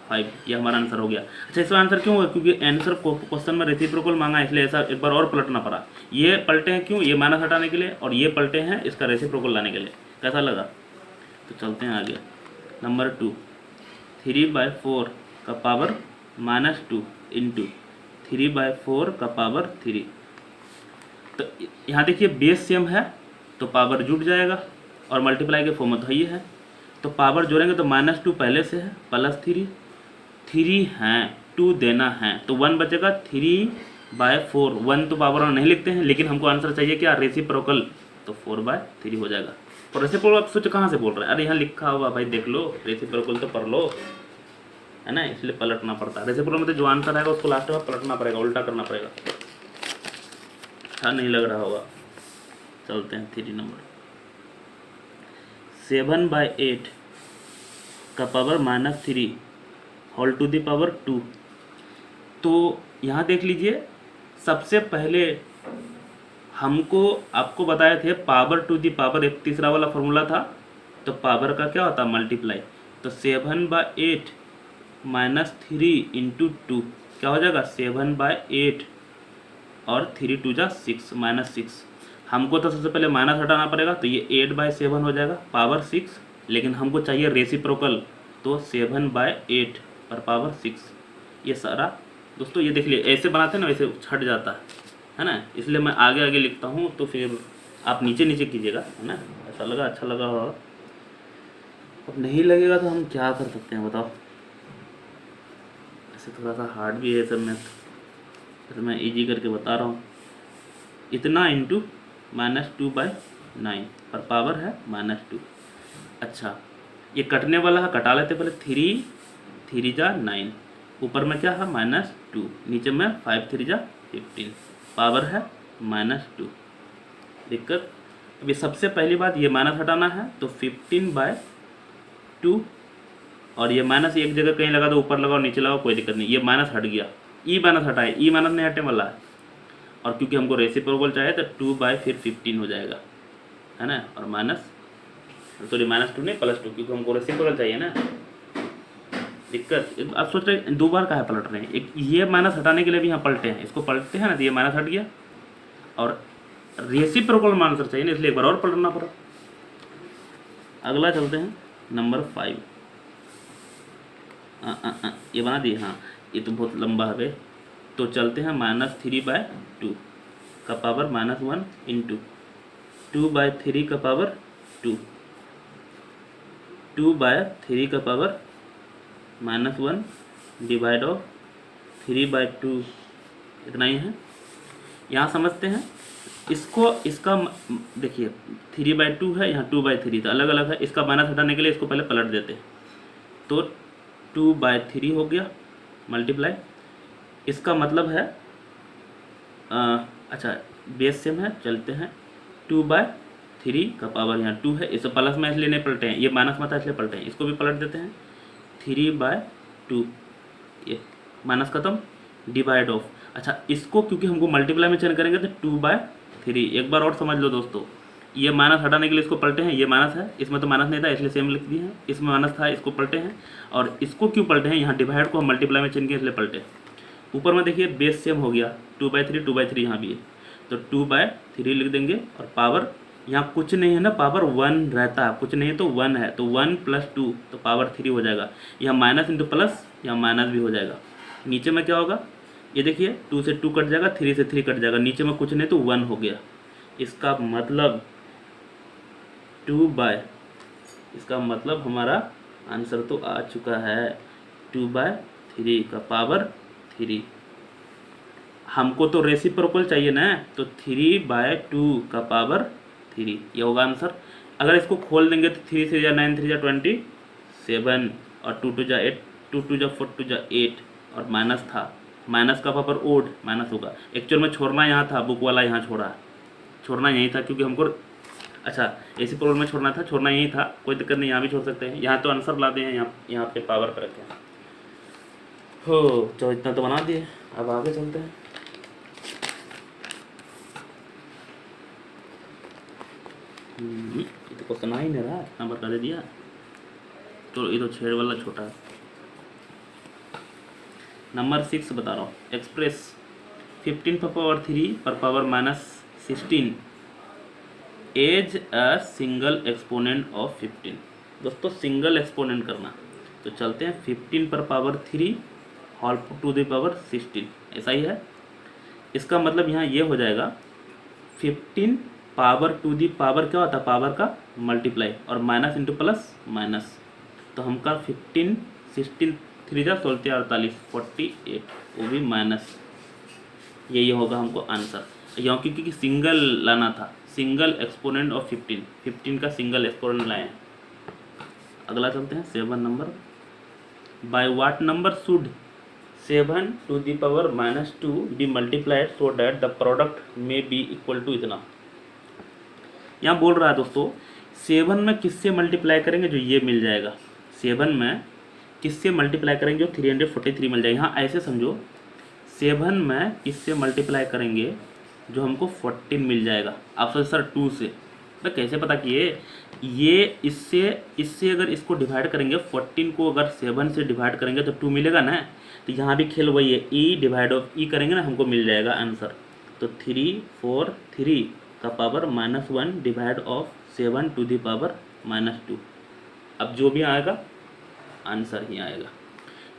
S1: 5, ये हमारा आंसर हो गया। अच्छा इसका आंसर क्यों हुआ, क्योंकि आंसर क्वेश्चन में रेसिप्रोकल मांगा इसलिए ऐसा एक बार और पलटना पड़ा। ये पलटे हैं क्यों, ये माइनस हटाने के लिए, और ये पलटे हैं इसका रेसिप्रोकल लाने के लिए। कैसा लगा, तो चलते हैं आगे। नंबर 2, 3/4 का पावर -2 इंटू 3/4 का पावर 3। तो यहाँ देखिए बेस सेम है तो पावर जुट जाएगा और मल्टीप्लाई के फॉर्म में तो ये है, तो पावर जोड़ेंगे तो -2 पहले से है प्लस 3 हैं 2 देना है तो 1 बचेगा 3/4। 1 तो पावर में नहीं लिखते हैं लेकिन हमको आंसर चाहिए क्या, रेसिप्रोकल, तो 4/3 हो जाएगा। तो रेसिप्रोकल आप सोचो कहाँ से बोल रहे हैं, अरे यहाँ लिखा हुआ भाई देख लो, रेसिप्रोकल तो पढ़ लो, है ना, इसलिए पलटना पड़ता है। रेसिप्रोकल में तो जो आंसर आएगा उसको लास्ट में पलटना पड़ेगा, उल्टा करना पड़ेगा। अच्छा नहीं लग रहा होगा, चलते हैं 3 नंबर। 7/8 का power -3 whole to the power 2। तो यहाँ देख लीजिए, सबसे पहले हमको आपको बताए थे पावर टू दी पावर, एक तीसरा वाला फॉर्मूला था, तो पावर का क्या होता है मल्टीप्लाई। तो 7/8 -3 इंटू 2 क्या हो जाएगा 7/8 और 3 2 जा 6 -6। हमको तो सबसे पहले माइनस हटाना पड़ेगा, तो ये 8/7 हो जाएगा पावर 6, लेकिन हमको चाहिए रेसिप्रोकल, तो 7/8 पर पावर 6। ये सारा दोस्तों ये देख लिए, ऐसे बनाते हैं ना वैसे छट जाता है ना, इसलिए मैं आगे आगे लिखता हूँ, तो फिर आप नीचे नीचे कीजिएगा, है ना। ऐसा लगा, अच्छा लगा होगा। अब नहीं लगेगा तो हम क्या कर सकते हैं बताओ। ऐसे थोड़ा सा हार्ड भी है सब मैथ, तो मैं इजी करके बता रहा हूँ। इतना इंटू -2/9 पर पावर है -2। अच्छा ये कटने वाला है, कटा लेते पहले। 3 3 जा 9, ऊपर में क्या है -2, नीचे में 5 3 जा 15, पावर है -2। दिक्कत अभी सबसे पहली बात ये माइनस हटाना है, तो 15/2 और ये माइनस एक जगह कहीं लगा तो ऊपर लगाओ नीचे लगाओ कोई दिक्कत नहीं, ये माइनस हट गया। ई माइनस हटाए, ई माइनस नहीं हटने वाला है, और क्योंकि हमको रेसिप्रोकल चाहिए तो 2/15 हो जाएगा, है ना। और माइनस सॉरी -2 नहीं +2, क्योंकि हमको रेसिप्रोकल चाहिए ना। दिक्कत आप सोच रहे दो बार कहाँ पलट रहे हैं, एक ये माइनस हटाने के लिए भी यहाँ पलटे हैं, इसको पलटते हैं ना तो ये माइनस हट गया, और रेसिप्रोकल में आंसर चाहिए ना, इसलिए एक बार और पलटना पड़ा। अगला चलते हैं नंबर 5। ये बना दिए, हाँ ये तो बहुत लंबा है। तो चलते हैं -3/2 का पावर -1 इंटू 2/3 का पावर 2, 2/3 का पावर -1 डिवाइड ऑफ 3/2, इतना ही है। यहाँ समझते हैं इसको, इसका देखिए 3/2 है, यहाँ 2/3 तो अलग अलग है, इसका माइनस हटाने के लिए इसको पहले पलट देते हैं, तो 2/3 हो गया मल्टीप्लाई। इसका मतलब है अच्छा बेस सेम है, चलते हैं 2/3 का पावर यहाँ 2 है, इसे प्लस में इसलिए नहीं पलटे हैं, ये माइनस में था इसलिए पलटे हैं, इसको भी पलट देते हैं 3/2, ये माइनस खत्म, डिवाइड ऑफ। अच्छा इसको क्योंकि हमको मल्टीप्लाई में चेंज करेंगे तो 2/3। एक बार और समझ लो दोस्तों, ये माइनस हटाने के लिए इसको पलटे हैं, ये माइनस है, इसमें तो माइनस नहीं था इसलिए सेम लिख दिए हैं, इसमें माइनस था इसको पलटे हैं, और इसको क्यों पलटे हैं, यहाँ डिवाइड को हम मल्टीप्लाई में चेंज किए इसलिए पलटे। ऊपर में देखिए बेस सेम हो गया, 2/3 2/3 यहाँ भी है, तो 2/3 लिख देंगे, और पावर यहाँ कुछ नहीं है ना, पावर 1 रहता है, कुछ नहीं है तो 1 है, तो 1 + 2 तो पावर 3 हो जाएगा। यहाँ माइनस इंटू प्लस, यहाँ माइनस भी हो जाएगा। नीचे में क्या होगा, ये देखिए 2 से 2 कट जाएगा, 3 से 3 कट जाएगा, नीचे में कुछ नहीं तो 1 हो गया। इसका मतलब इसका मतलब हमारा आंसर तो आ चुका है 2/3 का पावर 3। हमको तो रेसिप्रोकल चाहिए ना, तो 3/2 का पावर 3 ये होगा आंसर। अगर इसको खोल देंगे तो 3 3 जा 9 3 जा 27 और 2 2 जा 8 2 2 जा 4 2 जा 8, और माइनस था, माइनस का पावर ओड माइनस होगा। एक्चुअल में छोड़ना यहाँ था, बुक वाला यहाँ छोड़ा, छोड़ना यही था क्योंकि हमको अच्छा ऐसी प्रॉब्लम में छोड़ना था, छोड़ना यही था, कोई दिक्कत नहीं, यहाँ भी छोड़ सकते हैं। यहाँ तो आंसर ला दिए हैं, यहाँ पे पावर पर रखे हैं। हो चलो इतना तो बना दिए, अब आगे चलते हैं। ये तो क्वेश्चन आ ही नहीं रहा, नंबर का दे दिया। तो ये तो छेड़ वाला छोटा है। नंबर 6 बता रहा हूँ, एक्सप्रेस 15/3 पर power -16 as a single exponent of 15। दोस्तों सिंगल एक्सपोनेंट करना, तो चलते हैं 15 पर power 3 whole to the power 16, ऐसा ही है। इसका मतलब यहाँ ये हो जाएगा 15 पावर टू दी पावर क्या होता है, पावर का मल्टीप्लाई, और माइनस इंटू प्लस माइनस, तो हमका 15 16 3 जा 16 48 48, वो भी माइनस, यही होगा हमको आंसर। यहाँ क्योंकि सिंगल लाना था, सिंगल एक्सपोनेंट ऑफ 15 का सिंगल एक्सपोनेंट लाए। अगला चलते हैं 7 number. By what number should 7 to the power -2 be multiplied so that the product may be equal to इतना। यहाँ बोल रहा है दोस्तों 7 में किससे मल्टीप्लाई करेंगे जो ये मिल जाएगा, 7 में किससे मल्टीप्लाई करेंगे जो 343 मिल जाएगा। यहाँ ऐसे समझो 7 में किससे मल्टीप्लाई करेंगे जो हमको 14 मिल जाएगा। आप सोच सर 2 से, मैं कैसे पता किए, ये इससे अगर इसको डिवाइड करेंगे 14 को अगर 7 से डिवाइड करेंगे तो 2 मिलेगा ना। तो यहाँ भी खेल वही है, ई डिवाइड ऑफ ई करेंगे ना, हमको मिल जाएगा आंसर। तो 3 4 3 का power -1 divide of 7 to the power -2। अब जो भी आएगा आंसर ही आएगा।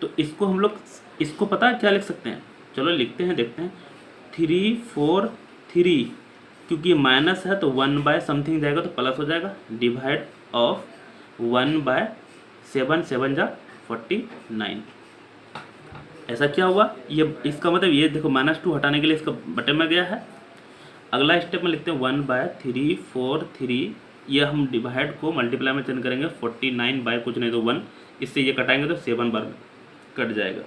S1: तो इसको हम लोग इसको पता है क्या लिख सकते हैं, चलो लिखते हैं, देखते हैं। 3 4 3, क्योंकि माइनस है तो 1 बाय समथिंग जाएगा तो प्लस हो जाएगा, डिवाइड ऑफ 1 बाय 7 7 जा 49। ऐसा क्या हुआ, ये इसका मतलब ये देखो -2 हटाने के लिए इसका बटन में गया है। अगला स्टेप में लिखते हैं 1 बाय 3 4 3, ये हम डिवाइड को मल्टीप्लाई में चेंज करेंगे 49 बाय कुछ नहीं तो 1, इससे ये कटाएंगे तो 7 बार कट जाएगा।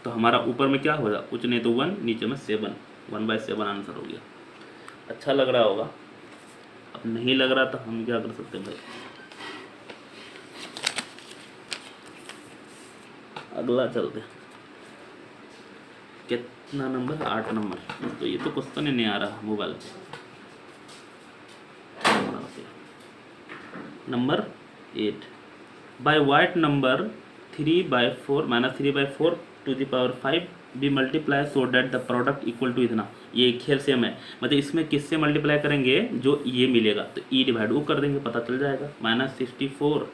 S1: तो हमारा ऊपर में क्या होगा, कुछ नहीं तो 1, नीचे में 7, 1/7 आंसर हो गया। अच्छा लग रहा होगा, अब नहीं लग रहा तो हम क्या कर सकते हैं भाई। अगला चलते हैं, कितना नंबर, 8 नंबर। तो ये तो क्वेश्चन ही नहीं आ रहा मोबाइल पे। Number 8, by what number 3/4 -3/4 to the power 5 be multiply so that the product equal to इतना। ये खेल सेम है, मतलब इसमें किससे मल्टीप्लाई करेंगे जो ये मिलेगा, तो ई डिवाइड वो कर देंगे, पता चल जाएगा। -64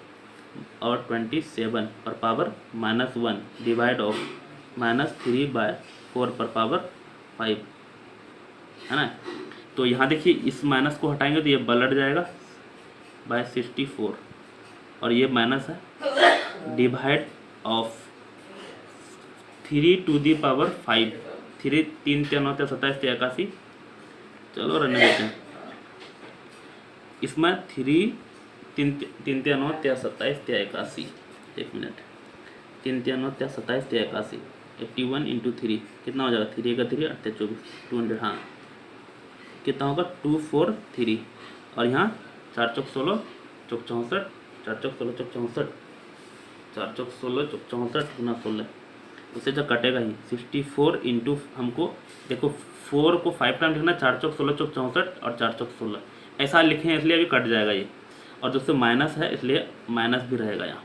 S1: और 27 पर पावर -1 डिवाइड ऑफ -3/4 पर पावर 5, है ना। तो यहाँ देखिए इस माइनस को हटाएंगे तो ये पलट जाएगा बाय 64, और ये माइनस है divide of 3 to the power 5, 3 3 3 9 27 81, चलो रहने देते हैं। इसमें 3 3 3 3 9 27 81, 1 मिनट, 3 3 9 27 81, 81 इंटू 3 कितना हो जाएगा, 3 का 3 8 24 200, हाँ कितना होगा 243, और यहाँ 4 चौक 16 चौक 64, 4 चौक 16 चौक 64, 4 चौक 16 चौक 64 गुना 16, उससे जो कटेगा ही 64 इंटू, हमको देखो 4 को 5 टाइम लिखना, 4 चौक 16 चौक 64 और 4 चौक 16 ऐसा लिखे हैं, इसलिए अभी कट जाएगा ये, और दोस्तों माइनस है इसलिए माइनस भी रहेगा यहाँ।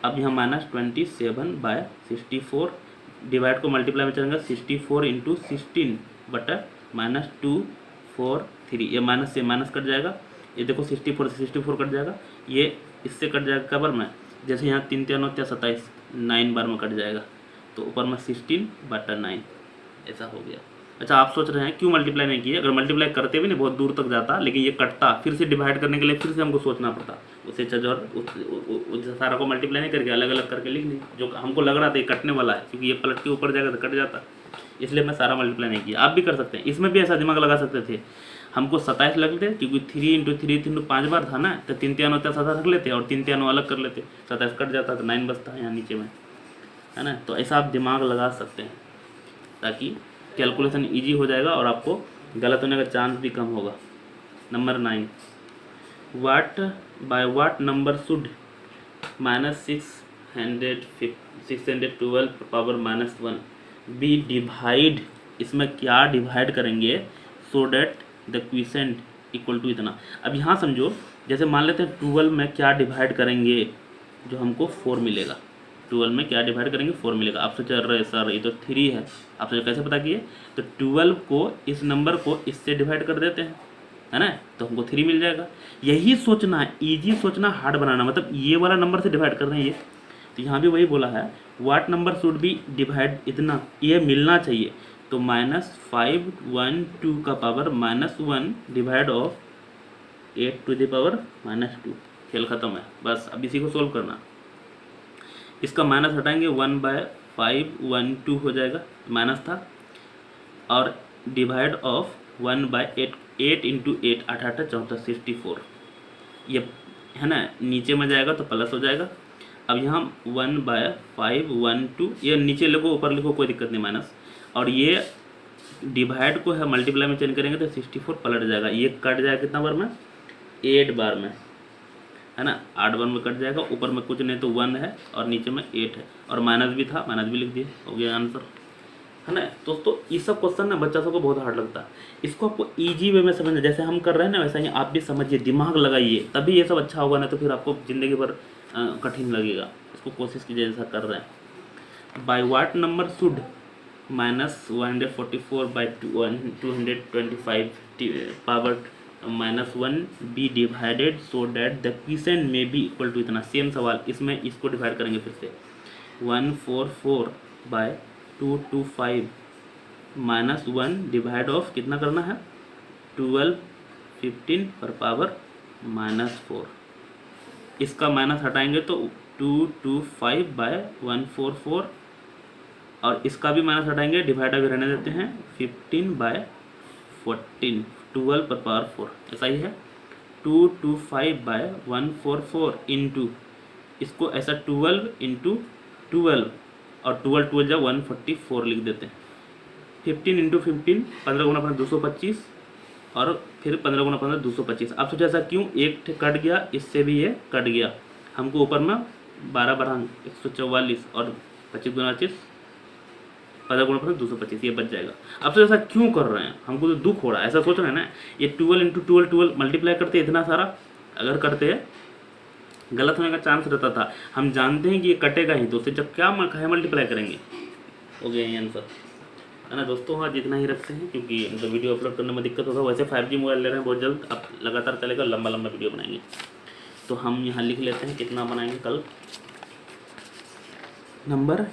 S1: अब यहाँ -27/64 डिवाइड को मल्टीप्लाई में चलेगा 64 इंटू 16 बटा -243, ये माइनस से माइनस कट जाएगा, ये देखो 64 से 64 कट जाएगा, ये इससे कट जाएगा कबर में, जैसे यहाँ 3 3 9 27 9 बार में कट जाएगा, तो ऊपर में 16/9 ऐसा हो गया। अच्छा आप सोच रहे हैं क्यों मल्टीप्लाई नहीं किए, अगर मल्टीप्लाई करते भी नहीं बहुत दूर तक जाता, लेकिन ये कटता, फिर से डिवाइड करने के लिए फिर से हमको सोचना पड़ता, उससे अच्छा जो सारा को मल्टीप्लाई नहीं करके अलग अलग करके लिख ली, जो हमको लग रहा था ये कटने वाला है, क्योंकि ये पलट के ऊपर जाएगा तो कट जाता, इसलिए मैं सारा मल्टीप्लाई नहीं किया। आप भी कर सकते हैं, इसमें भी ऐसा दिमाग लगा सकते थे, हमको 27 लग लेते, क्योंकि 3 इंटू 3 3 5 बार था ना, तो 3 3 9 27 रख लेते और 3 3 अलग कर लेते, 27 कट जाता तो 9 बचता है यहाँ नीचे में, है ना। तो ऐसा आप दिमाग लगा सकते हैं ताकि कैलकुलेशन इजी हो जाएगा और आपको गलत होने का चांस भी कम होगा। Number 9, what number should -612 power -1 be divide, इसमें क्या डिवाइड करेंगे so that the quotient equal to इतना। अब यहाँ समझो, जैसे मान लेते हैं 12 में क्या डिवाइड करेंगे जो हमको 4 मिलेगा, 12 में क्या डिवाइड करेंगे 4 मिलेगा। आप सोच रहे सर ये तो 3 है, आप सोच कैसे पता किए, तो 12 को इस नंबर को इससे डिवाइड कर देते हैं, है ना, तो हमको 3 मिल जाएगा। यही सोचना है, ईजी सोचना, हार्ड बनाना, मतलब ये वाला नंबर से डिवाइड कर रहे हैं ये, तो यहाँ भी वही बोला है, what number should be divide, इतना ये मिलना चाहिए। तो -512 का power -1 divide of 8 to the power -2। खेल ख़त्म है, बस अब इसी को सोल्व करना। इसका माइनस हटाएंगे, 1/512 हो जाएगा, माइनस था, और डिवाइड ऑफ 1/8, 8 इंटू 8, 8 8 14 64, ये है ना, नीचे में जाएगा तो प्लस हो जाएगा। अब यहाँ 1/512, ये नीचे लिखो ऊपर लिखो कोई दिक्कत नहीं, माइनस, और ये डिवाइड को है मल्टीप्लाई में चेंज करेंगे तो 64 पलट जाएगा, ये कट जाएगा कितना बार में, 8 बार में, है ना, 8 बार में कट जाएगा। ऊपर में कुछ नहीं तो 1 है और नीचे में 8 है, और माइनस भी था, माइनस भी लिख दिए, हो गया आंसर, है ना। दोस्तों ये सब क्वेश्चन ना बच्चा सबको बहुत हार्ड लगता है, इसको आपको इजी वे में समझना, जैसे हम कर रहे हैं ना वैसा ही आप भी समझिए, दिमाग लगाइए, तभी ये सब अच्छा होगा, ना तो फिर आपको ज़िंदगी भर कठिन लगेगा। इसको कोशिश कीजिए जैसा कर रहे हैं। By what number should -144/225 power -1 be divided so that the question may be equal to, इतना सेम सवाल, इसमें इसको डिवाइड करेंगे फिर से, 144/225 -1 डिवाइड ऑफ कितना करना है, 12 15 पर पावर -4। इसका माइनस हटाएंगे तो 225/144, और इसका भी माइनस हटाएंगे, डिवाइड अभी रहने देते हैं, 15/14, 12 पर पावर 4, ऐसा ही है। 225/144 इंटू, इसको ऐसा 12 इंटू 12, और 12 12 जब 144 लिख देते हैं। 15 इंटू 15, 15 गुना 15 225, और फिर 15 गुना 15 225। आप सोचिए ऐसा क्यों, एक कट गया, इससे भी ये कट गया, हमको ऊपर में 12 बढ़ाएंगे 144, और 25 गुना 25, 15 गुना 15 225, ये बच जाएगा। अब तो ऐसा क्यों कर रहे हैं, हमको तो दुख हो रहा है, ऐसा सोच रहे हैं ना। ये 12 इंटू 12 12 मल्टीप्लाई करते इतना सारा, अगर करते हैं गलत होने का चांस रहता था, हम जानते हैं कि ये कटेगा ही, तो उससे जब क्या मल्टीप्लाई करेंगे, हो गया ये आंसर, है ना। दोस्तों हाँ जितना ही रखते हैं, क्योंकि मतलब वीडियो अपलोड करने में दिक्कत होगा। वैसे 5G मोबाइल ले रहे हैं बहुत जल्द, अब लगातार चलेगा, लंबा लंबा वीडियो बनाएंगे। तो हम यहाँ लिख लेते हैं कितना बनाएंगे कल, नंबर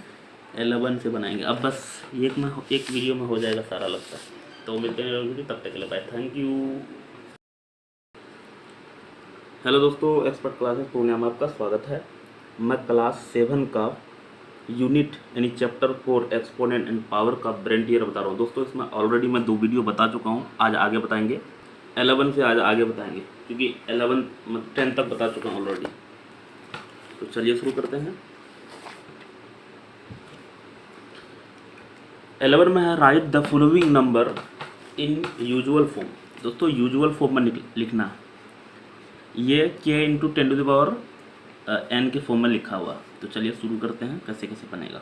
S1: 11 से बनाएंगे। अब बस एक वीडियो में हो जाएगा सारा लगता है। तो मिलते हैं वीडियो, तब तक के लिए बाय, थैंक यू। हेलो दोस्तों, एक्सपर्ट क्लासेस पूर्णिया में आपका स्वागत है। मैं क्लास 7 का यूनिट यानी चैप्टर 4 एक्सपोनेंट एंड पावर का ब्रेन टीयर बता रहा हूँ। दोस्तों इसमें ऑलरेडी मैं 2 वीडियो बता चुका हूँ, आज आगे बताएंगे, 11 से आज आगे बताएंगे, क्योंकि 10 तक बता चुका हूँ ऑलरेडी। तो चलिए शुरू करते हैं। 11 में है, write the following number in usual form. दोस्तों यूजुअल फॉर्म में लिखना है, ये k into 10 to the power n के फॉर्म में लिखा हुआ। तो चलिए शुरू करते हैं कैसे कैसे बनेगा।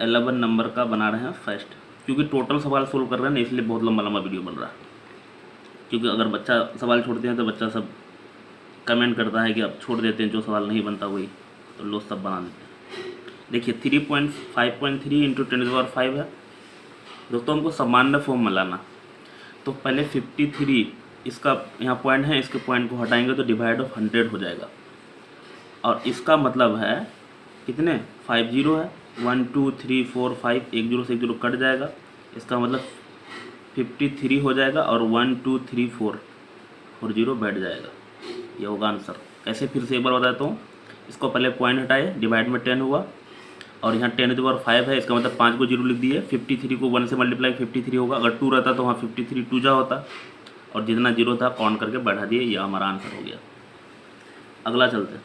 S1: 11 नंबर का बना रहे हैं फर्स्ट, क्योंकि टोटल सवाल सोल्व कर रहे हैं ना, इसलिए बहुत लंबा लंबा वीडियो बन रहा है। क्योंकि अगर बच्चा सवाल छोड़ते हैं तो बच्चा सब कमेंट करता है कि आप छोड़ देते हैं, जो सवाल नहीं बनता वही, तो लोग सब बना देते हैं। देखिए 3.5.3 इंटू 10 टू द पावर 5 है। दोस्तों हमको सामान्य फॉर्म में लाना, तो पहले 53 इसका यहाँ पॉइंट है, इसके पॉइंट को हटाएंगे तो डिवाइड ऑफ 100 हो जाएगा, और इसका मतलब है कितने 5 0 है, 1 2 3 4 5, 1 0 से 1 0 कट जाएगा, इसका मतलब 53 हो जाएगा, और 1 2 3 4 और 0 बैठ जाएगा, ये होगा आंसर। कैसे फिर से एक बार बताता हूँ। इसको पहले पॉइंट हटाए, डिवाइड में 10 हुआ, और यहाँ 10 टू द पावर 5 है, इसका मतलब 5 को 0 लिख दिए, 53 को 1 से मल्टीप्लाई 53 होगा। अगर 2 रहता तो वहाँ 53 2 जा होता, और जितना 0 था काउंट करके बढ़ा दिए, यह हमारा आंसर हो गया। अगला चलते हैं,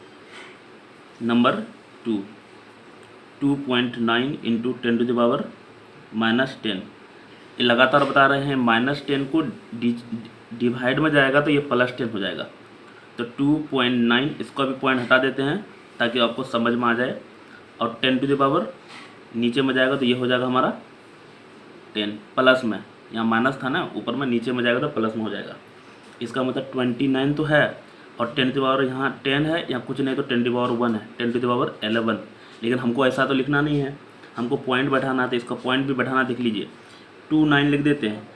S1: number 2, 2.9 into 10 to the power -10। ये लगातार बता रहे हैं, -10 को डिवाइड में जाएगा तो ये +10 हो जाएगा। तो 2.9, इसको भी पॉइंट हटा देते हैं ताकि आपको समझ में आ जाए, और 10 टू द पावर नीचे में जाएगा तो ये हो जाएगा हमारा 10 प्लस में, यहाँ माइनस था ना ऊपर में, नीचे में जाएगा तो प्लस में हो जाएगा। इसका मतलब 29 तो है, और 10 टू द पावर यहाँ 10 है, यहाँ कुछ नहीं तो 10 टू द पावर 1 है, 10 टू द पावर 11। लेकिन हमको ऐसा तो लिखना नहीं है, हमको पॉइंट बैठाना है, तो इसका पॉइंट भी बैठाना, देख लीजिए 2 9 लिख देते हैं।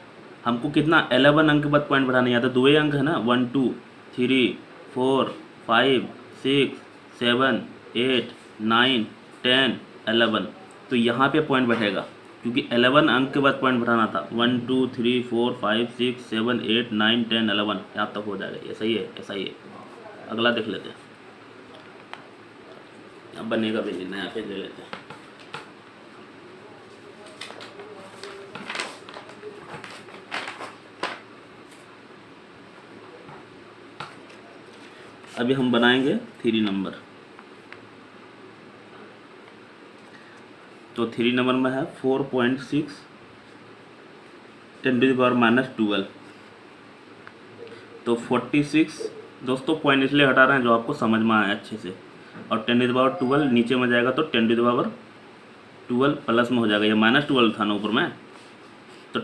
S1: हमको कितना 11 अंक के बाद पॉइंट बैठाना, यहाँ तो 2 अंक है ना, 1 2 3 4 5 6 7 8 9 10 11। तो यहाँ पे पॉइंट बैठेगा क्योंकि 11 अंक के बाद पॉइंट बैठाना था। 1 2 3 4 5 6 7 8 9 10 11 यहाँ तक हो जाएगा। ये सही है, ऐसा ही है। अगला देख लेते हैं। अब बनेगा भी नहीं, नया पेज ले लेते हैं। अभी हम बनाएंगे 3 नंबर। तो 3 नंबर में है 4.6 10⁻⁻12। तो 46 दोस्तों पॉइंट इसलिए हटा रहे हैं जो आपको समझ में आए अच्छे से। और 10⁻12 नीचे में जाएगा तो 10⁻12 प्लस में हो जाएगा। ये -12 था ना ऊपर में, तो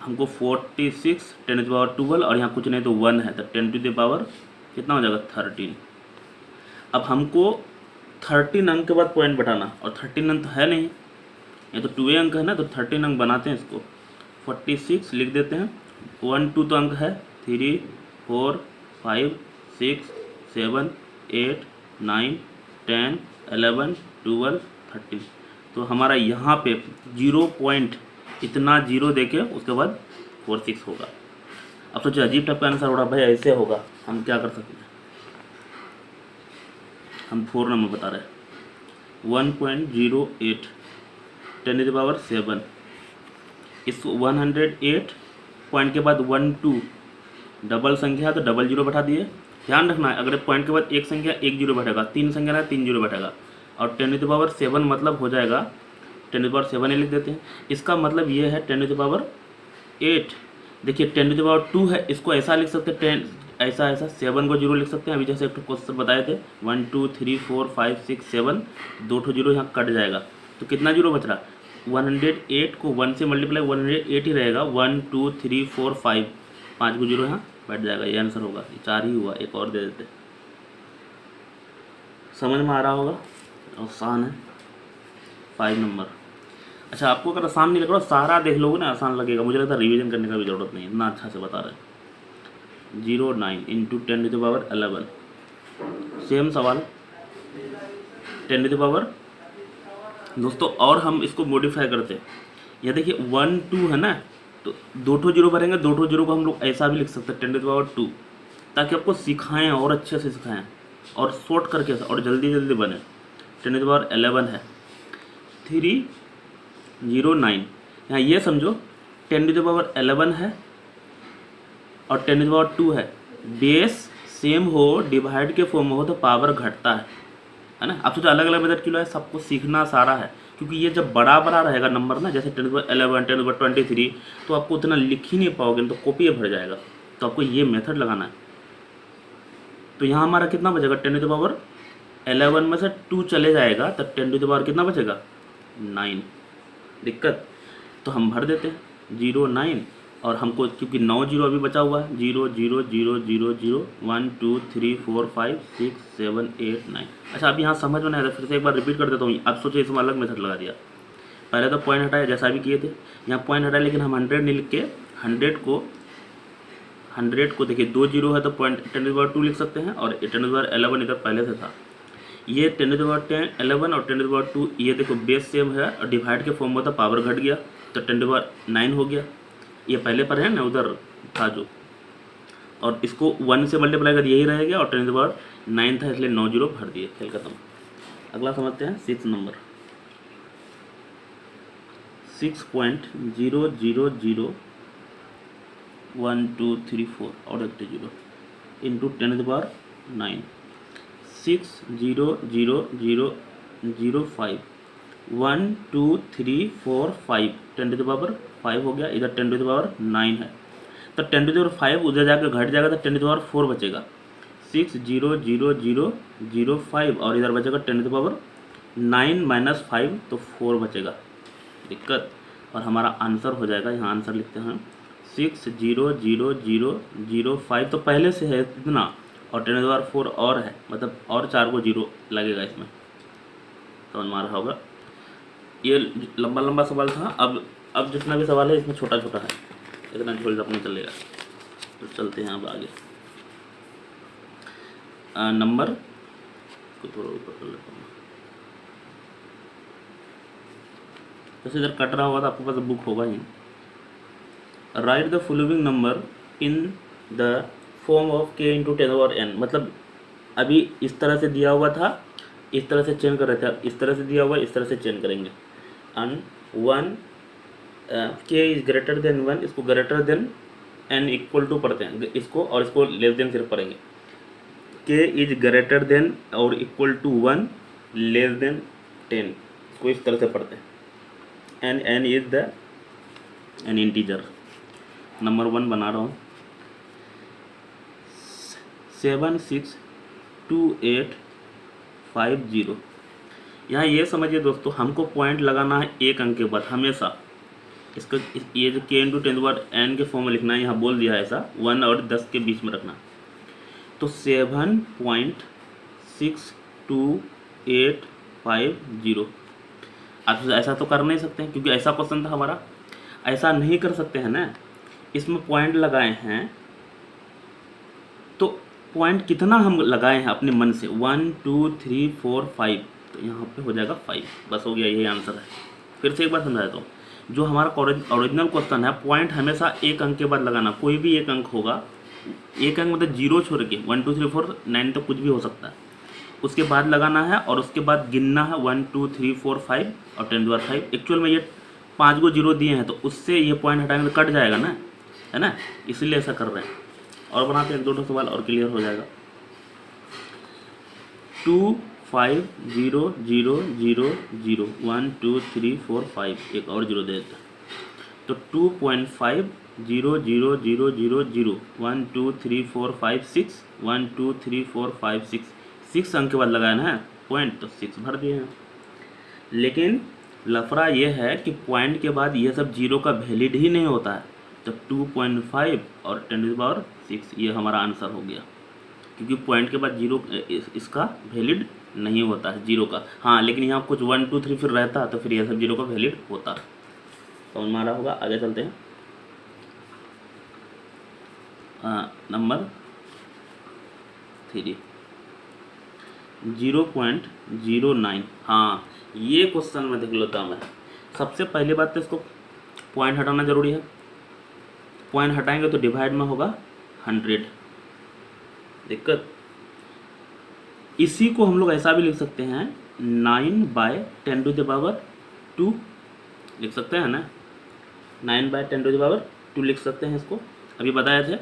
S1: हमको 46 10⁻12 और यहाँ कुछ नहीं तो 1 है, तो 10 कितना हो जाएगा 13। अब हमको 13 अंक के बाद पॉइंट बैठाना, और 13 अंक है नहीं, ये तो 2 अंक है ना, तो 13 अंक बनाते हैं इसको। 46 लिख देते हैं, 1 2 तो अंक है, 3 4 5 6 7 8 9 10 11 12 13। तो हमारा यहाँ पे 0 पॉइंट इतना 0 देके उसके बाद 46 होगा। अब सोचिए अजीब टाइप का आंसर हो रहा भाई, ऐसे होगा, हम क्या कर सकते हैं। हम 4 नंबर बता रहे हैं 1.08 10⁻7। इस 108 पॉइंट के बाद 1 2 डबल संख्या तो डबल 0 बैठा दिए। ध्यान रखना है अगर पॉइंट के बाद एक संख्या 1 0 बैठेगा, 3 संख्या ना 3 0 बैठेगा। और 10⁻7 मतलब हो जाएगा 10⁻7 लिख देते हैं। इसका मतलब ये है 10⁻8। देखिए 10⁻2 है, इसको ऐसा लिख सकते हैं 10 ऐसा 7 को 0 लिख सकते हैं। अभी जैसे एक क्वेश्चन बताए थे 1 2 3 4 5 6 7, 2 0 यहाँ कट जाएगा, तो कितना 0 बच रहा। 108 को 1 से मल्टीप्लाई 108 ही रहेगा। 1 2 3 4 5 5 को 0 यहाँ बैठ जाएगा। ये आंसर होगा। 4 ही हुआ, एक और दे देते। समझ में आ रहा होगा, आसान है 5 नंबर। अच्छा आपको अगर आसान नहीं लग रहा, सारा देख लोगे ना आसान लगेगा। मुझे लगता है रिवीजन करने का भी ज़रूरत नहीं है, इतना अच्छा से बता रहे हैं। 09 × 10⁻11। सेम सवाल 10 दोस्तों, और हम इसको मॉडिफाई करते हैं। यह देखिए 1 2 है ना, तो 2 0 भरेंगे, 2 0 को हम लोग ऐसा भी लिख सकते हैं 10⁻2, ताकि आपको सिखाएं और अच्छे से सिखाएं और शॉर्ट करके और जल्दी जल्दी बने। 10⁻11 है 309। यहाँ ये समझो 10⁻11 है और 10⁻2 है। बेस सेम हो, डिवाइड के फॉर्म में हो तो पावर घटता है ना। आप सोचो अलग अलग मेथड क्यों है, सबको सीखना सारा है, क्योंकि ये जब बड़ा बड़ा रहेगा नंबर ना, जैसे 10⁻11 10⁻23, तो आपको उतना लिख ही नहीं पाओगे, तो कॉपी भर जाएगा। तो आपको ये मेथड लगाना है। तो यहाँ हमारा कितना बचेगा 10⁻11 में से 2 चले जाएगा, तब 10 कितना बचेगा 9। दिक्कत तो हम भर देते हैं 09, और हमको क्योंकि 9 0 अभी बचा हुआ है, 0 0 0 0 0 1 2 3 4 5 6 7 8 9। अच्छा अभी यहाँ समझ में नहीं आया, फिर से एक बार रिपीट कर देता हूँ। अब सोचिए इसमें अलग मेथड लगा दिया। पहले तो पॉइंट हटाया जैसा भी किए थे, यहाँ पॉइंट हटाया, लेकिन हम 100 नहीं लिख के 100 को देखिए 2 0 है तो पॉइंट 10⁻2 लिख सकते हैं, और 10⁻11 इधर पहले से था। ये 10⁻11 और 10⁻2 ये देखो बेस सेम है, और डिवाइड के फॉर्म में था, पावर घट गया तो 10⁻9 हो गया। ये पहले पर है ना, उधर था जो, और इसको 1 से मल्टीप्लाई कर यही रहेगा, और 10⁻9 था इसलिए 9 0 भर दिए, खेल खत्म। अगला समझते हैं 6 नंबर। 6.000 1 2 3 4 और एक 0 इंटू 10⁻9। 60005 1 2 3 4 5 10⁻5 हो गया। इधर 10⁻9 है, तो 10⁻5 उधर जाकर घट जाएगा तो 10⁻4 बचेगा। 60005 और इधर बचेगा 10⁻9 - 5 तो 4 बचेगा। दिक्कत, और हमारा आंसर हो जाएगा, यहाँ आंसर लिखते हैं 60005 तो पहले से है इतना, और 10⁻4 और है, मतलब और 4 को 0 लगेगा इसमें, तो हमारा होगा। ये लंबा लंबा सवाल था। अब जितना भी सवाल है इसमें छोटा छोटा है, इतना छोटा अपने चलेगा। तो चलते हैं अब आगे। नंबर इसको थोड़ा ऊपर कर लेता हूँ। जैसे इधर कट रहा होगा तो आपके पास बुक होगा ही। Write the following number in the form of k into 10^n। मतलब अभी इस तरह से दिया हुआ था, इस तरह से चेंज कर रहे थे, अब इस तरह से दिया हुआ, इस तरह से चेंज करेंगे। And 1 k is greater than 1, इसको greater than n equal to पढ़ते हैं इसको, और इसको लेस देन सिर्फ पढ़ेंगे। k इज ग्रेटर देन और इक्वल टू 1 लेस देन 10, इसको इस तरह से पढ़ते हैं। And n is the N integer. Number 1 बना रहा हूँ, 762850। यहाँ ये समझिए दोस्तों, हमको पॉइंट लगाना है एक अंक के बाद हमेशा। इसका ये जो k इंटू 10^n के फॉर्म में लिखना है, यहाँ बोल दिया है ऐसा 1 और 10 के बीच में रखना। तो 7.62850। आप ऐसा तो कर नहीं सकते हैं क्योंकि ऐसा क्वेश्चन था हमारा, ऐसा नहीं कर सकते हैं ना। इसमें पॉइंट लगाए हैं तो पॉइंट कितना हम लगाए हैं अपने मन से, 1 2 3 4 5, तो यहाँ पे हो जाएगा 5। बस हो गया, यही आंसर है। फिर से एक बार समझा देता हूँ, जो हमारा ओरिजिनल क्वेश्चन है, पॉइंट हमेशा एक अंक के बाद लगाना, कोई भी एक अंक होगा, एक अंक मतलब 0 छोड़ के 1 2 3 4 9 तो कुछ भी हो सकता है, उसके बाद लगाना है और उसके बाद गिनना है 1 2 3 4 5 और 10^5। एक्चुअल में ये 5 को 0 दिए हैं तो उससे ये पॉइंट हटाएंगे तो कट जाएगा ना, है ना, इसीलिए ऐसा कर रहे हैं। और बनाते हैं 2 सवाल और क्लियर हो जाएगा। 2 5 0 0 0 0 1 2 3 4 5, एक और 0 दे देते हैं। तो 2.5 0 0 0 0 0 1 2 3 4 5 6 1 2 3 4 5 6 अंक के बाद लगाना है पॉइंट, तो 6 भर दिए हैं। लेकिन लफड़ा ये है कि पॉइंट के बाद ये सब 0 का वैलिड ही नहीं होता है। तो 2.5 और 10⁶ ये हमारा आंसर हो गया, क्योंकि पॉइंट के बाद 0 इसका वैलिड नहीं होता है 0 का। हाँ, लेकिन यहाँ कुछ 1 2 3 फिर रहता तो फिर यह सब 0 का वैलिड होता। समझ में आ रहा होगा। आगे चलते हैं। नंबर 3 0.09। हाँ, ये क्वेश्चन में देख लेता हूँ मैं। सबसे पहली बात तो इसको पॉइंट हटाना जरूरी है। पॉइंट हटाएंगे तो डिवाइड में होगा 100। दिक्कत इसी को हम लोग ऐसा भी लिख सकते हैं 9/10⁻² लिख सकते हैं ना, 9/10⁻² लिख सकते हैं इसको। अभी बताए थे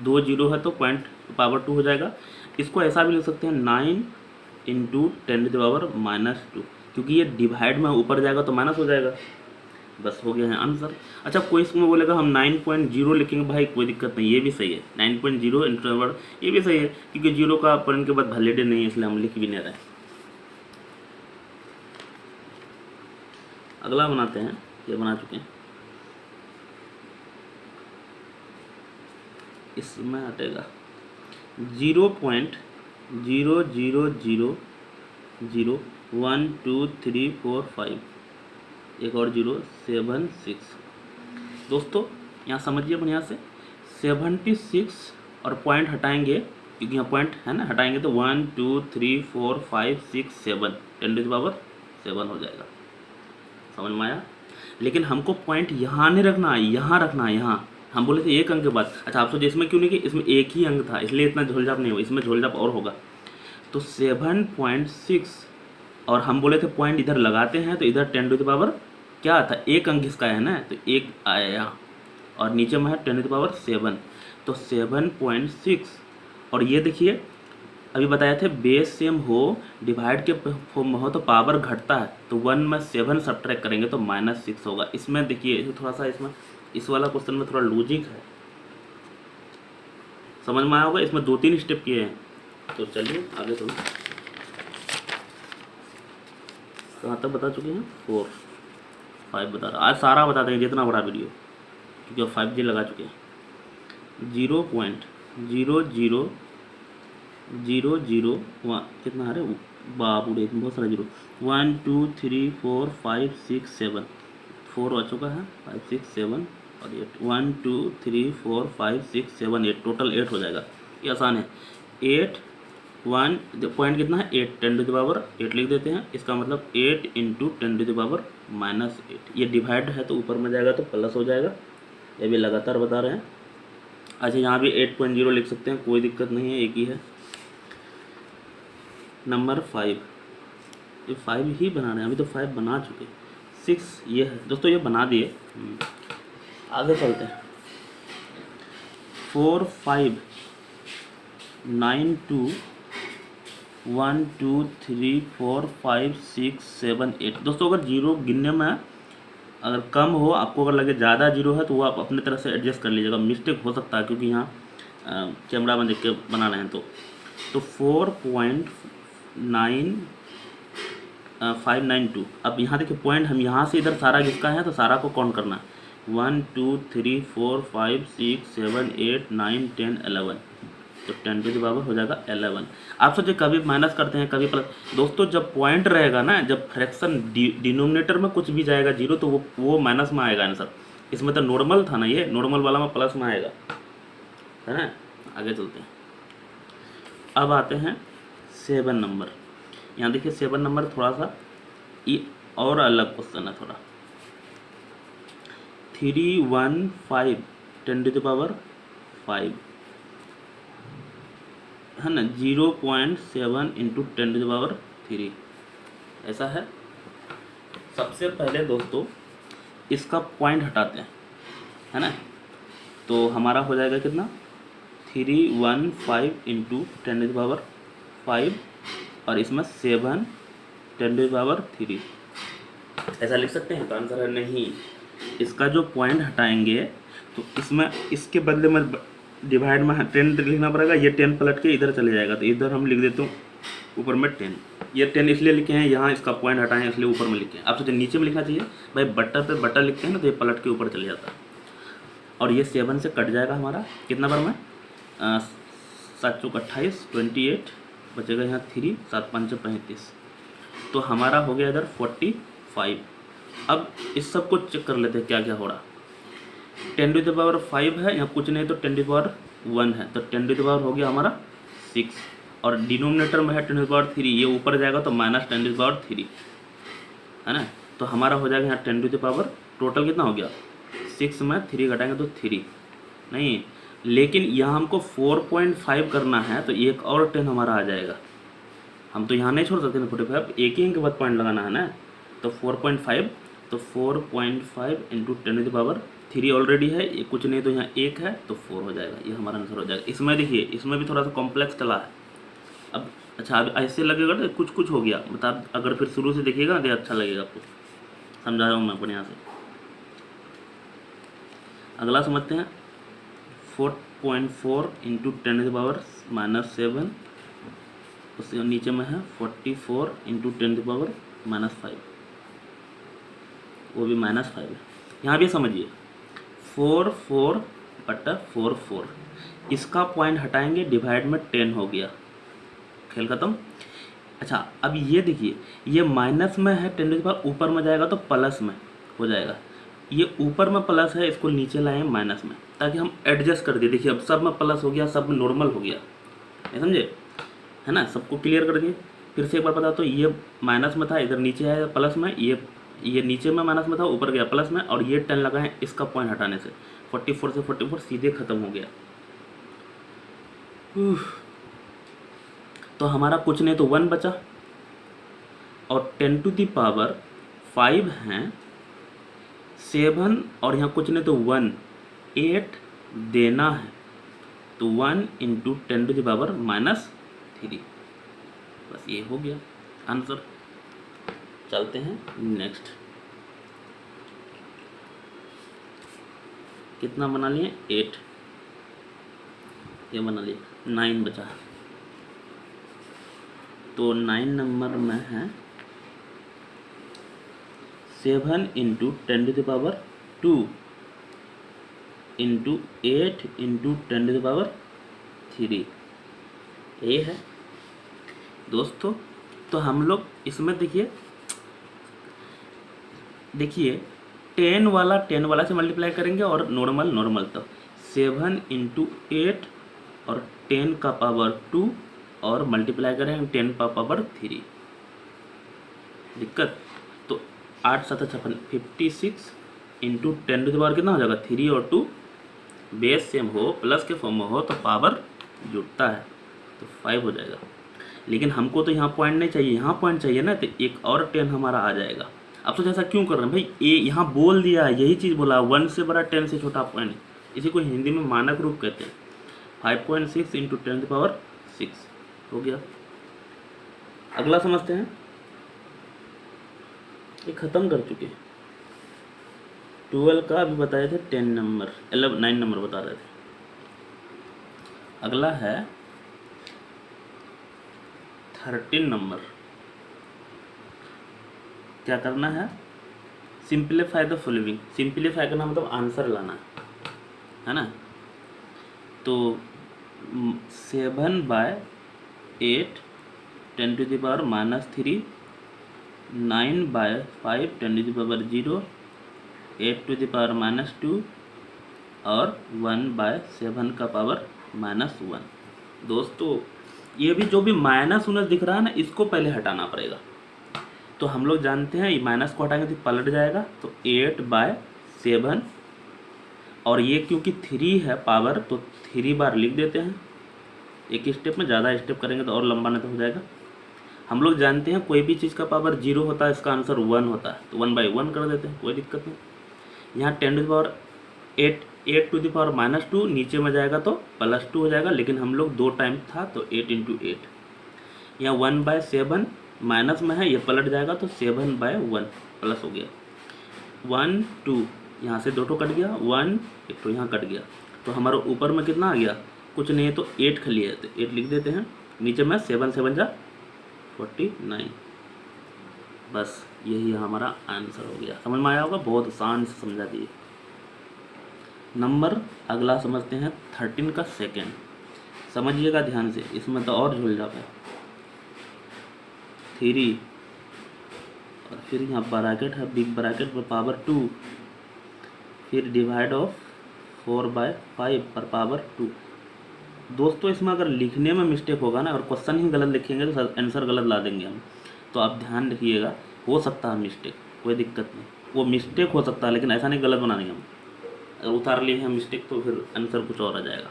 S1: 2 0 है तो पॉइंट पावर 2 हो जाएगा। इसको ऐसा भी लिख सकते हैं 9 × 10⁻², क्योंकि ये डिवाइड में ऊपर जाएगा तो माइनस हो जाएगा। बस हो गया है आंसर। अच्छा, कोई इसमें बोलेगा हम 9.0 लिखेंगे, भाई कोई दिक्कत नहीं, ये भी सही है। 9.0 इंटरवल ये भी सही है, क्योंकि 0 का पॉइंट के बाद वैलिड नहीं है, इसलिए हम लिख भी नहीं रहे। अगला बनाते हैं, ये बना चुके हैं, इसमें हटेगा 0.00001 2 3 4 5, एक और 0 7 6। दोस्तों यहाँ समझिए बढ़िया से, 76 और पॉइंट हटाएंगे, क्योंकि यहाँ पॉइंट है ना, हटाएंगे तो 1 2 3 4 5 6 7 10⁻7 हो जाएगा। समझ में आया। लेकिन हमको पॉइंट यहाँ नहीं रखना है, यहाँ रखना है। यहाँ हम बोले थे एक अंक के बाद। अच्छा, आप सोचिए इसमें क्यों नहीं कि इसमें एक ही अंक था, इसलिए इतना झोलझाप नहीं हुआ, इसमें झोलझाप और होगा। तो 7.6 और हम बोले थे पॉइंट इधर लगाते हैं तो इधर 10⁻, क्या था, एक अंक इसका है ना, तो एक आया यहाँ, और नीचे में है 10⁻7, तो 7.6। और ये देखिए अभी बताया थे बेस सेम हो, डिवाइड के फॉर्म में हो तो पावर घटता है, तो 1 में 7 सब्ट्रैक्ट करेंगे तो -6 होगा। इसमें देखिए थोड़ा सा, इसमें इस वाला क्वेश्चन में थोड़ा लॉजिक है, समझ में आया होगा। इसमें 2-3 स्टेप किए हैं। तो चलिए आगे चलो, कहाँ तक बता चुके हैं, 4 5 बता रहा। आज सारा बता देंगे जितना बड़ा वीडियो, क्योंकि 5G लगा चुके हैं। 0.00001 कितना है, बाप रे बहुत सारा 0, 1 2 3 4 5 6 7, 4 हो चुका है, 5 6 7 और 8, 1 2 3 4 5 6 7 8, टोटल 8 हो जाएगा। ये आसान है। 8 वन पॉइंट कितना है 8, 10⁻8 लिख देते हैं। इसका मतलब 8 इंटू 10⁻−8। ये डिवाइड है तो ऊपर में जाएगा तो प्लस हो जाएगा, ये भी लगातार बता रहे हैं। अच्छा यहाँ भी 8.0 लिख सकते हैं, कोई दिक्कत नहीं है, एक ही है। नंबर 5, ये 5 ही बना रहे हैं, अभी तो 5 बना चुके। 6 ये है दोस्तों, ये बना दिए। आगे चलते हैं। 4 5 9 2 1 2 3 4 5 6 7 8। दोस्तों अगर जीरो गिनने में अगर कम हो, आपको अगर लगे ज़्यादा जीरो है तो वो आप अपने तरफ से एडजस्ट कर लीजिएगा, मिस्टेक हो सकता है क्योंकि यहाँ कैमरा में देख के बना रहे हैं। तो 4.592। अब यहाँ देखिए पॉइंट, हम यहाँ से इधर सारा जिसका है तो सारा को काउंट करना है। 1 2 3 4 5 6 7 8 9 10 11। तो 10⁻ हो जाएगा 11। आप सोचिए कभी माइनस करते हैं कभी प्लस। दोस्तों जब पॉइंट रहेगा ना, जब फ्रैक्शन डिनोमिनेटर में कुछ भी जाएगा जीरो तो वो माइनस में आएगा आंसर। इसमें तो नॉर्मल था ना, ये नॉर्मल वाला में प्लस में आएगा, है ना। आगे चलते हैं। अब आते हैं 7 नंबर। यहाँ देखिए 7 नंबर थोड़ा सा ये और अलग क्वेश्चन है थोड़ा। 3 1 5 10⁻5 है ना, 0.7 इंटू 10⁻3 ऐसा है। सबसे पहले दोस्तों इसका पॉइंट हटाते हैं, है ना। तो हमारा हो जाएगा कितना, 315 इंटू 10⁻5 और इसमें 7 10⁻3 ऐसा लिख सकते हैं। तो आंसर है नहीं। इसका जो पॉइंट हटाएंगे तो इसमें इसके बदले में डिवाइड में 10 लिखना पड़ेगा। ये 10 पलट के इधर चले जाएगा, तो इधर हम लिख देते हूँ ऊपर में 10। ये 10 इसलिए लिखे हैं, यहाँ इसका पॉइंट हटाएं इसलिए ऊपर में लिखे हैं। आप सोचिए नीचे में लिखना चाहिए भाई, बट्टर पे बट्टर लिखते हैं ना तो ये पलट के ऊपर चले जाता है। और ये 7 से कट जाएगा हमारा कितना बार में, 7 चौक 28 28 बचेगा यहाँ 3 7 5 35। तो हमारा हो गया इधर 45। अब इस सब को चेक कर लेते हैं क्या क्या हो रहा। 10⁻5 है, यहाँ कुछ नहीं तो 10⁻1 है, तो 10⁻ हो गया हमारा 6। और डिनोमिनेटर में है 10⁻3, ये ऊपर जाएगा तो -10⁻3 है ना। तो हमारा हो जाएगा यहाँ 10⁻, टोटल कितना हो गया 6 में 3 घटाएंगे तो 3 नहीं, लेकिन यहाँ हमको 4.5 करना है तो एक और 10 हमारा आ जाएगा। हम तो यहाँ नहीं छोड़ सकते ना 45, एक ही के बाद पॉइंट लगाना है ना। तो 4.5, तो 4.5 इंटू 10⁻3 ऑलरेडी है, ये कुछ नहीं तो यहाँ 1 है तो 4 हो जाएगा। ये हमारा आंसर हो जाएगा। इसमें देखिए इसमें भी थोड़ा सा कॉम्प्लेक्स चला है। अब अच्छा अब ऐसे लगेगा तो कुछ कुछ हो गया, मतलब अगर फिर शुरू से देखिएगा तो अच्छा लगेगा आपको। समझा रहा हूँ मैं अपने यहाँ से। अगला समझते हैं। 4.4 इंटू 10⁻−7, उसके नीचे में है 44 इंटू 10⁻−5, वो भी -5 है। यहाँ भी समझिए 4 इसका पॉइंट हटाएंगे, डिवाइड में 10 हो गया, खेल खत्म। अच्छा अब ये देखिए ये माइनस में है 10⁻, ऊपर में जाएगा तो प्लस में हो जाएगा। ये ऊपर में प्लस है, इसको नीचे लाए माइनस में ताकि हम एडजस्ट कर दिए। देखिए अब सब में प्लस हो गया, सब में नॉर्मल हो गया, ये समझे, है ना। सबको क्लियर कर दिए। फिर से एक बार बता, तो ये माइनस में था, इधर नीचे आया प्लस में, ये नीचे में माइनस में था, ऊपर गया प्लस में, और ये 10 लगा है इसका पॉइंट हटाने से। 44 से 44 सीधे खत्म हो गया। तो हमारा कुछ नहीं तो 1 बचा, और 10⁵ हैं 7, और यहाँ कुछ नहीं तो 1 8 देना है, तो 1 इंटू 10⁻−3। बस ये हो गया आंसर। चलते हैं नेक्स्ट। कितना बना लिए 8, ये बना लिए 9 बचा। तो 9 नंबर में है 7 इंटू 10⁻2 इंटू 8 इंटू 10⁻3, ये है दोस्तों। तो हम लोग इसमें देखिए 10 वाला से मल्टीप्लाई करेंगे और नॉर्मल। तो 7 इंटू 8 और 10⁻2 और मल्टीप्लाई करेंगे 10 का पावर 3। दिक्कत तो 8 7 56 56 इंटू 10 टू द पावर कितना हो जाएगा 3 और 2 बेस सेम हो प्लस के फॉर्म में हो तो पावर जुड़ता है तो 5 हो जाएगा। लेकिन हमको तो यहाँ पॉइंट नहीं चाहिए, यहाँ पॉइंट चाहिए ना, तो एक और 10 हमारा आ जाएगा। अब तो जैसा क्यों कर रहे हैं भाई, ए यहाँ बोल दिया यही चीज़ बोला 1 से बड़ा 10 से छोटा पॉइंट, इसी को हिंदी में मानक रूप कहते हैं। 5.6 इंटू 10 की पावर 6 हो गया। अगला समझते हैं, ये ख़त्म कर चुके हैं। 12 का अभी बताए थे 10 नंबर 9 नंबर बता रहे थे। अगला है 13 नंबर। क्या करना है, सिंप्लीफाई द फॉलोइंग। सिंप्लीफाई करना मतलब आंसर लाना है ना। तो 7/8 10 to the power -3, 9/5 10 to the power 0, 8 to the power -2 और 1/7 का पावर -1। दोस्तों ये भी जो भी माइनस उनस दिख रहा है ना, इसको पहले हटाना पड़ेगा। तो हम लोग जानते हैं ये माइनस को हटाएंगे तो पलट जाएगा, तो 8/7 और ये क्योंकि 3 है पावर तो 3 बार लिख देते हैं एक स्टेप में। ज़्यादा स्टेप करेंगे तो और लंबा नहीं तो हो जाएगा। हम लोग जानते हैं कोई भी चीज़ का पावर 0 होता है इसका आंसर 1 होता है, तो 1/1 कर देते हैं, कोई दिक्कत नहीं। यहाँ 10 to the power 8 to the power -2 नीचे में जाएगा तो +2 हो जाएगा, लेकिन हम लोग 2 टाइम था तो 8 इंटू 8। यहाँ 1/7 माइनस में है, ये पलट जाएगा तो 7/1 प्लस हो गया। 1 2 यहाँ से 2 ठो कट गया, 1 एक तो यहाँ कट गया, तो हमारा ऊपर में कितना आ गया, कुछ नहीं है तो 8 खाली है तो 8 लिख देते हैं। नीचे में 7 7 जा 49। बस यही हमारा आंसर हो गया। समझ में आया होगा, बहुत आसान से समझा दिए। नंबर अगला समझते हैं 13 का सेकेंड। समझिएगा ध्यान से, इसमें तो और झूल जाता है। 3 और फिर यहाँ ब्रैकेट है, बिग ब्रैकेट पर पावर 2, फिर डिवाइड ऑफ 4/5 पर पावर 2। दोस्तों इसमें अगर लिखने में मिस्टेक होगा ना और क्वेश्चन ही गलत लिखेंगे तो आंसर गलत ला देंगे हम। तो आप ध्यान रखिएगा, हो सकता है मिस्टेक, कोई दिक्कत नहीं, वो मिस्टेक हो सकता है लेकिन ऐसा नहीं गलत बना देंगे हम। अगर उतार लिए हैं मिस्टेक तो फिर आंसर कुछ और आ जाएगा।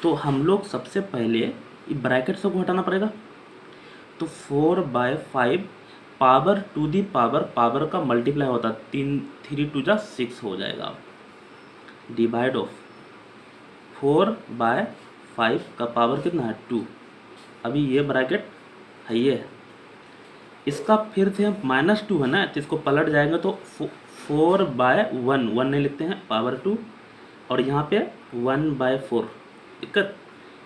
S1: तो हम लोग सबसे पहले ब्रैकेट से को हटाना पड़ेगा। तो 4/5 पावर टू दी पावर का मल्टीप्लाई होता है 3 2 जा 6 हो जाएगा। डिवाइड ऑफ 4/5 का पावर कितना है 2। अभी ये ब्रैकेट है, ये इसका फिर से -2 है ना, तो इसको पलट जाएंगे तो 4/1 1 नहीं लिखते हैं पावर 2 और यहाँ पे 1/4। दिक्कत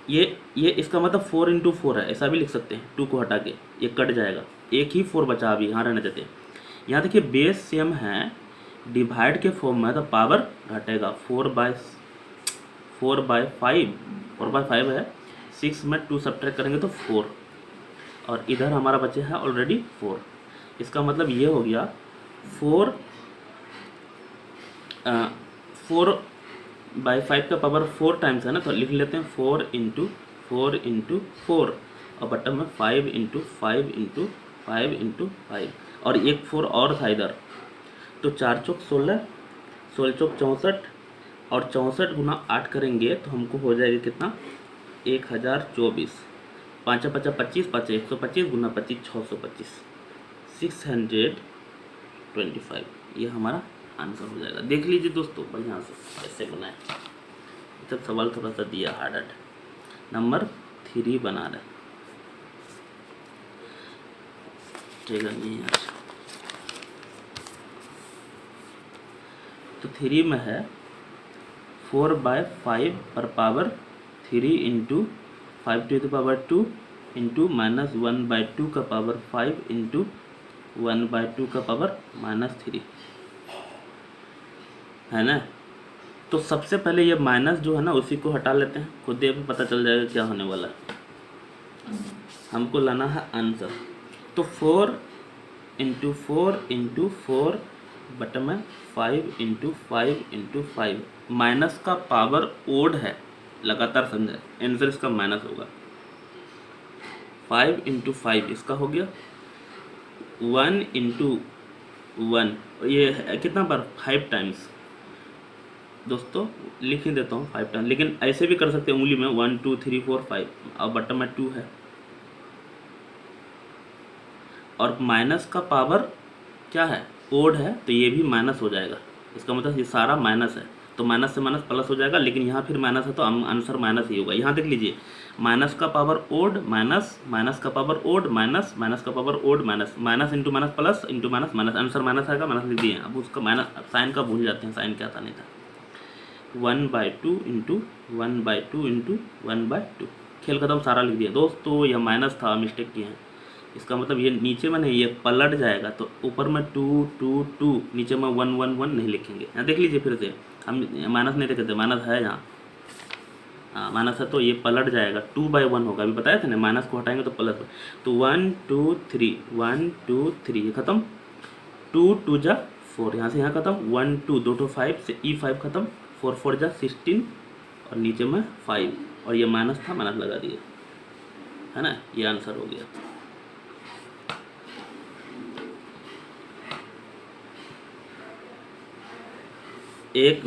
S1: ये इसका मतलब 4 इंटू 4 है, ऐसा भी लिख सकते हैं। 2 को हटा के ये कट जाएगा, एक ही 4 बचा अभी यहाँ रहने देते हैं। यहाँ देखिए बेस सेम है, डिवाइड के फॉर्म में तो पावर घटेगा। 4/5 है, 6 में 2 सब्ट्रैक्ट करेंगे तो 4 और इधर हमारा बचे है ऑलरेडी 4। इसका मतलब ये हो गया 4/5 का पावर 4 टाइम्स है ना, तो लिख लेते हैं 4 इंटू 4 इंटू 4 और बटन में 5 इंटू 5 इंटू 5 इंटू 5 और एक 4 और था इधर, तो 4 चौक 16, 16 चौक 64 और 64 गुना 8 करेंगे तो हमको हो जाएगा कितना 1024। 5 5 25 5 125 गुना 25 625 625। ये हमारा आंसर हो जाएगा। देख लीजिए दोस्तों बढ़िया से कैसे बनाए। जब सवाल थोड़ा सा दिया हार्ड नंबर 3 बना रहे, ठीक है नहीं आज। तो 3 में है 4/5 पर power 3 into 5 to the power 2 into -1/2 का पावर 5 इंटू 1/2 का पावर -3 है ना। तो सबसे पहले ये माइनस जो है ना उसी को हटा लेते हैं, खुद ही पता चल जाएगा क्या होने वाला है। हमको लाना है आंसर। तो 4 इंटू 4 इंटू 4 बटन में 5 इंटू 5 इंटू 5। माइनस का पावर ओड है, लगातार समझे, आंसर इसका माइनस होगा। 5 इंटू 5 इसका हो गया 1 इंटू 1, ये है कितना बार 5 टाइम्स। दोस्तों लिख ही देता हूँ 5 टाइम्स, लेकिन ऐसे भी कर सकते हैं उंगली में 1 2 3 4 5, और बटन में 2 है। और माइनस का पावर क्या है, ओड है, तो ये भी माइनस हो जाएगा। इसका मतलब ये सारा माइनस है, तो माइनस से माइनस प्लस हो जाएगा, लेकिन यहाँ फिर माइनस है तो आंसर माइनस ही होगा। यहाँ देख लीजिए, माइनस का पावर ओड माइनस, माइनस का पावर ओड माइनस, माइनस का power odd minus, minus into minus plus into minus minus, answer minus आएगा, माइनस लिख दिए। अब उसका माइनस साइन का भूल जाते हैं, साइन क्या था नहीं था। 1/2 इंटू 1/2 इंटू 1/2, खेल खत्म, सारा लिख दिया। दोस्तों यह माइनस था, मिस्टेक किए हैं। इसका मतलब ये नीचे में नहीं, ये पलट जाएगा, तो ऊपर में 2 2 2, नीचे में 1 1 1 नहीं लिखेंगे। यहाँ देख लीजिए फिर से, हम माइनस नहीं लिखते, माइनस है यहाँ, हाँ माइनस है, तो ये पलट जाएगा, 2/1 होगा। अभी बताया था ना, माइनस को हटाएंगे तो प्लस, तो 1 2 3 1 2 3, ये खत्म, 2 2 जा 4, यहाँ से यहाँ खत्म, 1 2 2 2 5 से E5 खत्म, 4 4 जा 16, और नीचे में 5, और ये माइनस था, माइनस लगा दिए, है ना, ये आंसर हो गया। एक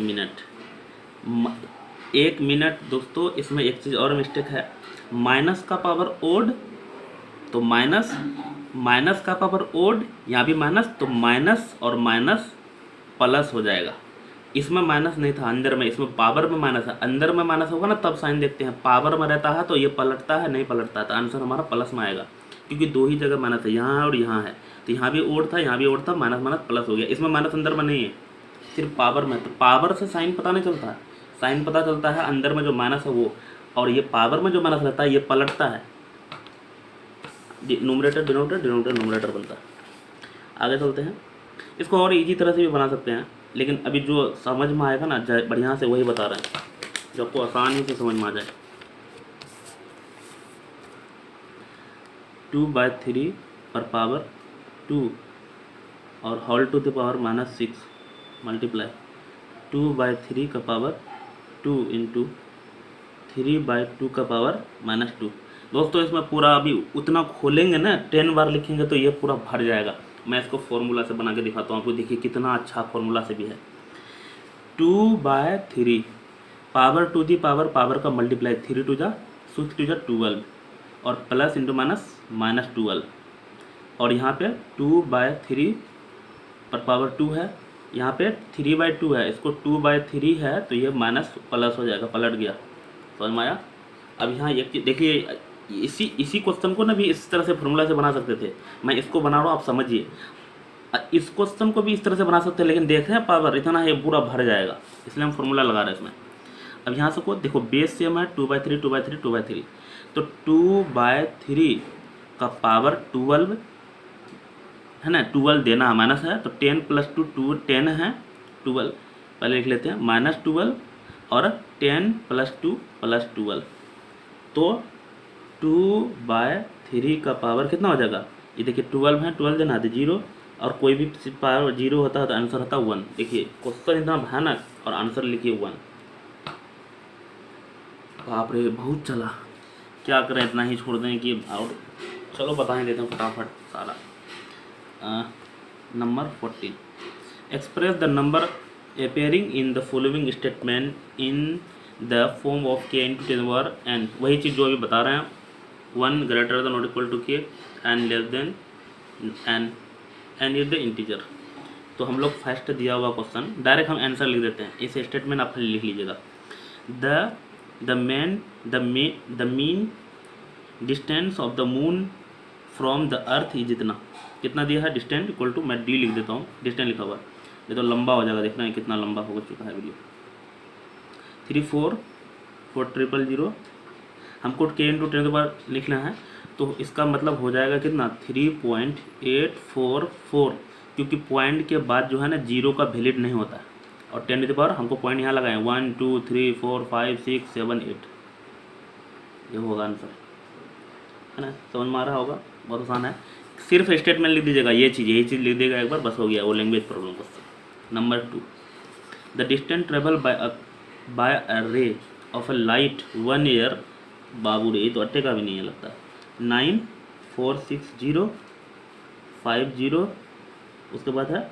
S1: मिनट दोस्तों, इसमें एक चीज़ और मिस्टेक है, माइनस का पावर ओड, तो माइनस का पावर ओड, यहाँ भी माइनस, तो माइनस और माइनस प्लस हो जाएगा। इसमें माइनस नहीं था अंदर में, इसमें पावर में माइनस है, अंदर में माइनस होगा ना तब साइन देखते हैं, पावर में रहता है तो ये पलटता है, नहीं पलटता है, तो आंसर हमारा प्लस में आएगा, क्योंकि दो ही जगह माइनस है, यहाँ और यहाँ है, तो यहाँ भी ओड था, यहाँ भी ओड था, माइनस माइनस प्लस हो गया। इसमें माइनस अंदर में नहीं है, सिर्फ पावर में, तो पावर से साइन पता नहीं चलता है, साइन पता चलता है अंदर में जो माइनस है वो, और ये पावर में जो माइनस रहता है ये पलटता है, न्यूमरेटर डिनोमिनेटर, डिनोमिनेटर न्यूमरेटर बनता है। आगे चलते हैं, इसको और इजी तरह से भी बना सकते हैं, लेकिन अभी जो समझ में आएगा ना बढ़िया से, वही बता रहे हैं जो आपको आसानी से समझ में आ जाए। 2/3 पर पावर 2 और whole to the power -6 multiply 2/3 का पावर 2 इंटू 3/2 का पावर -2। दोस्तों इसमें पूरा अभी उतना खोलेंगे ना, 10 बार लिखेंगे तो ये पूरा भर जाएगा। मैं इसको फॉर्मूला से बना के दिखाता हूँ आपको, देखिए कितना अच्छा फॉर्मूला से भी है। 2/3 पावर टू दी पावर का मल्टीप्लाई, 3 2 जा 6 2 जा 12, और प्लस इंटू माइनस -12, और यहाँ पे 2/3 पर पावर 2 है, यहाँ पे 3/2 है, इसको 2/3 है तो ये माइनस प्लस हो जाएगा, पलट गया, समझ में आया। अब यहाँ एक चीज देखिए, इसी क्वेश्चन को ना भी इस तरह से फॉर्मूला से बना सकते थे, मैं इसको बना रहा हूँ, आप समझिए। इस क्वेश्चन को भी इस तरह से बना सकते हैं, लेकिन देख रहे हैं पावर इतना है, पूरा भर जाएगा, इसलिए हम फॉर्मूला लगा रहे हैं इसमें। अब यहाँ से को देखो, बेस सेम है, 2/3 2/3 2/3, तो 2/3 का पावर 12 है ना, 12 देना है, माइनस है, तो 10 + 2 10 है, 12 पहले लिख लेते हैं, -12 और 10 + 2 + 12, तो 2/3 का पावर कितना हो जाएगा, ये देखिए 12 है, 12 देना है 0, और कोई भी पावर 0 होता है तो आंसर होता है 1। देखिए क्वेश्चन इतना भयानक और आंसर लिखिए 1। बाप रे बहुत चला, क्या करें, इतना ही छोड़ दें कि और चलो बता ही देते हैं फटाफट सारा। Number 14, express the number appearing in the following statement in the form of k × 10⁻n। वही चीज़ जो अभी बता रहे हैं, 1 greater than not equal to k, n less than n is the integer. तो हम लोग फर्स्ट दिया हुआ क्वेश्चन डायरेक्ट हम आंसर लिख देते हैं, इस स्टेटमेंट आप लिख लीजिएगा। The mean distance of the moon from the earth is इतना, कितना दिया है डिस्टेंस इक्वल टू, मैं डी लिख देता हूँ, डिस्टेंस लिखा हुआ है, ये तो लंबा हो जाएगा, देखना है कितना लंबा हो चुका है वीडियो। 3 4 4 0 0, हमको k × 10⁻⁴ लिखना है, तो इसका मतलब हो जाएगा कितना 3.844, क्योंकि पॉइंट के बाद जो है ना 0 का वैलिड नहीं होता है, और 10⁻, हमको पॉइंट यहाँ लगाए 1 2 3 4 5 6 7 8, ये होगा आंसर, है ना, समझ में आ रहा होगा, बहुत आसान है। सिर्फ स्टेटमेंट लिख दीजिएगा, यही चीज़ लिख देगा एक बार, बस हो गया, वो language problem question. Number 2, the distance travel by a ray of a light 1 year, बाबू रे, तो अट्टे का भी नहीं है लगता, 9 46050, उसके बाद है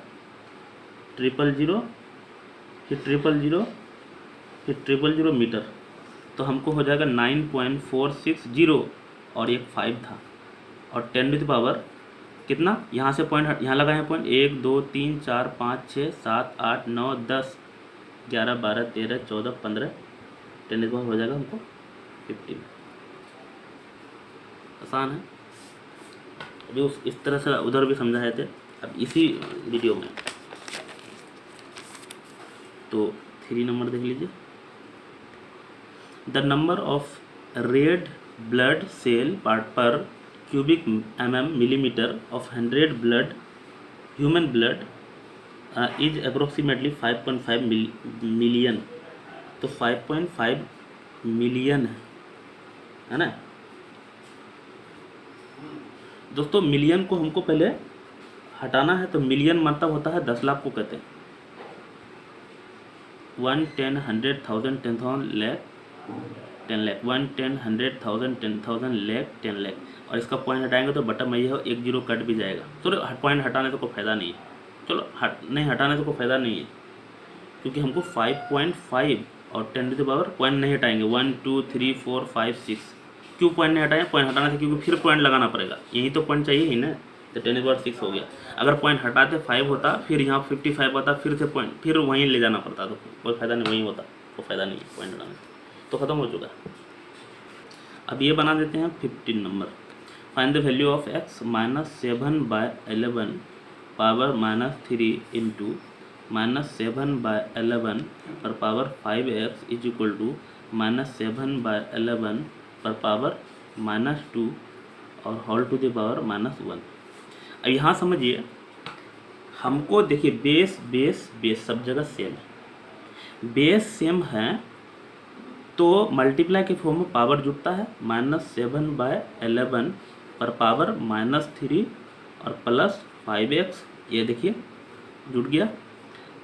S1: 000, फिर 000, फिर 000 मीटर। तो हमको हो जाएगा 9.460 और एक 5 था, और 10⁻, कितना, यहाँ से पॉइंट, यहाँ लगाए हैं पॉइंट, 1 2 3 4 5 6 7 8 9 10 11 12 13 14 15, 10⁻, हो जाएगा हमको 15। आसान है। अभी इस तरह से उधर भी समझाए थे, अब इसी वीडियो में। तो 3 नंबर देख लीजिए। The number of red blood cell per cubic millimetre of 100 blood human blood is approximately 5.5 million. तो 5.5 मिलियन है ना दोस्तों। मिलियन को हमको पहले हटाना है, तो मिलियन मतलब होता है 10 लाख को कहते हैं। 1 10 100 1000 10,000 लाख 10 लाख, 1 10 100 10,000 लाख 10 लाख, और इसका पॉइंट हटाएंगे तो बटा में ये हो, 1 0 कट भी जाएगा। चलो पॉइंट हटाने से कोई फ़ायदा नहीं है, चलो नहीं हटाने से कोई फ़ायदा नहीं है, क्योंकि हमको 5.5 और 10⁻, पॉइंट नहीं हटाएंगे, 1 2 3 4 5 6। क्यों पॉइंट नहीं हटाएं? पॉइंट हटाने से, क्योंकि फिर पॉइंट लगाना पड़ेगा, यही तो पॉइंट चाहिए ही ना। तो 10⁻6 हो गया। अगर पॉइंट हटाते 5 होता, फिर यहाँ 55 होता, फिर से पॉइंट फिर वहीं ले जाना पड़ता, तो कोई फ़ायदा नहीं, वहीं होता, कोई फ़ायदा नहीं है पॉइंट हटाने से। तो ख़त्म हो चुका है। अब ये बना देते हैं 15 number. Find the value of x -7/11 power -3 into -7/11 पर power 5x is equal to -7/11 पर पावर -2 और होल टू द पावर -1। अब यहाँ समझिए, हमको देखिए बेस बेस बेस सब जगह सेम है, बेस सेम है तो मल्टीप्लाई के फॉर्म में पावर जुटता है। -7/11 पर पावर -3 और +5x, ये देखिए जुट गया,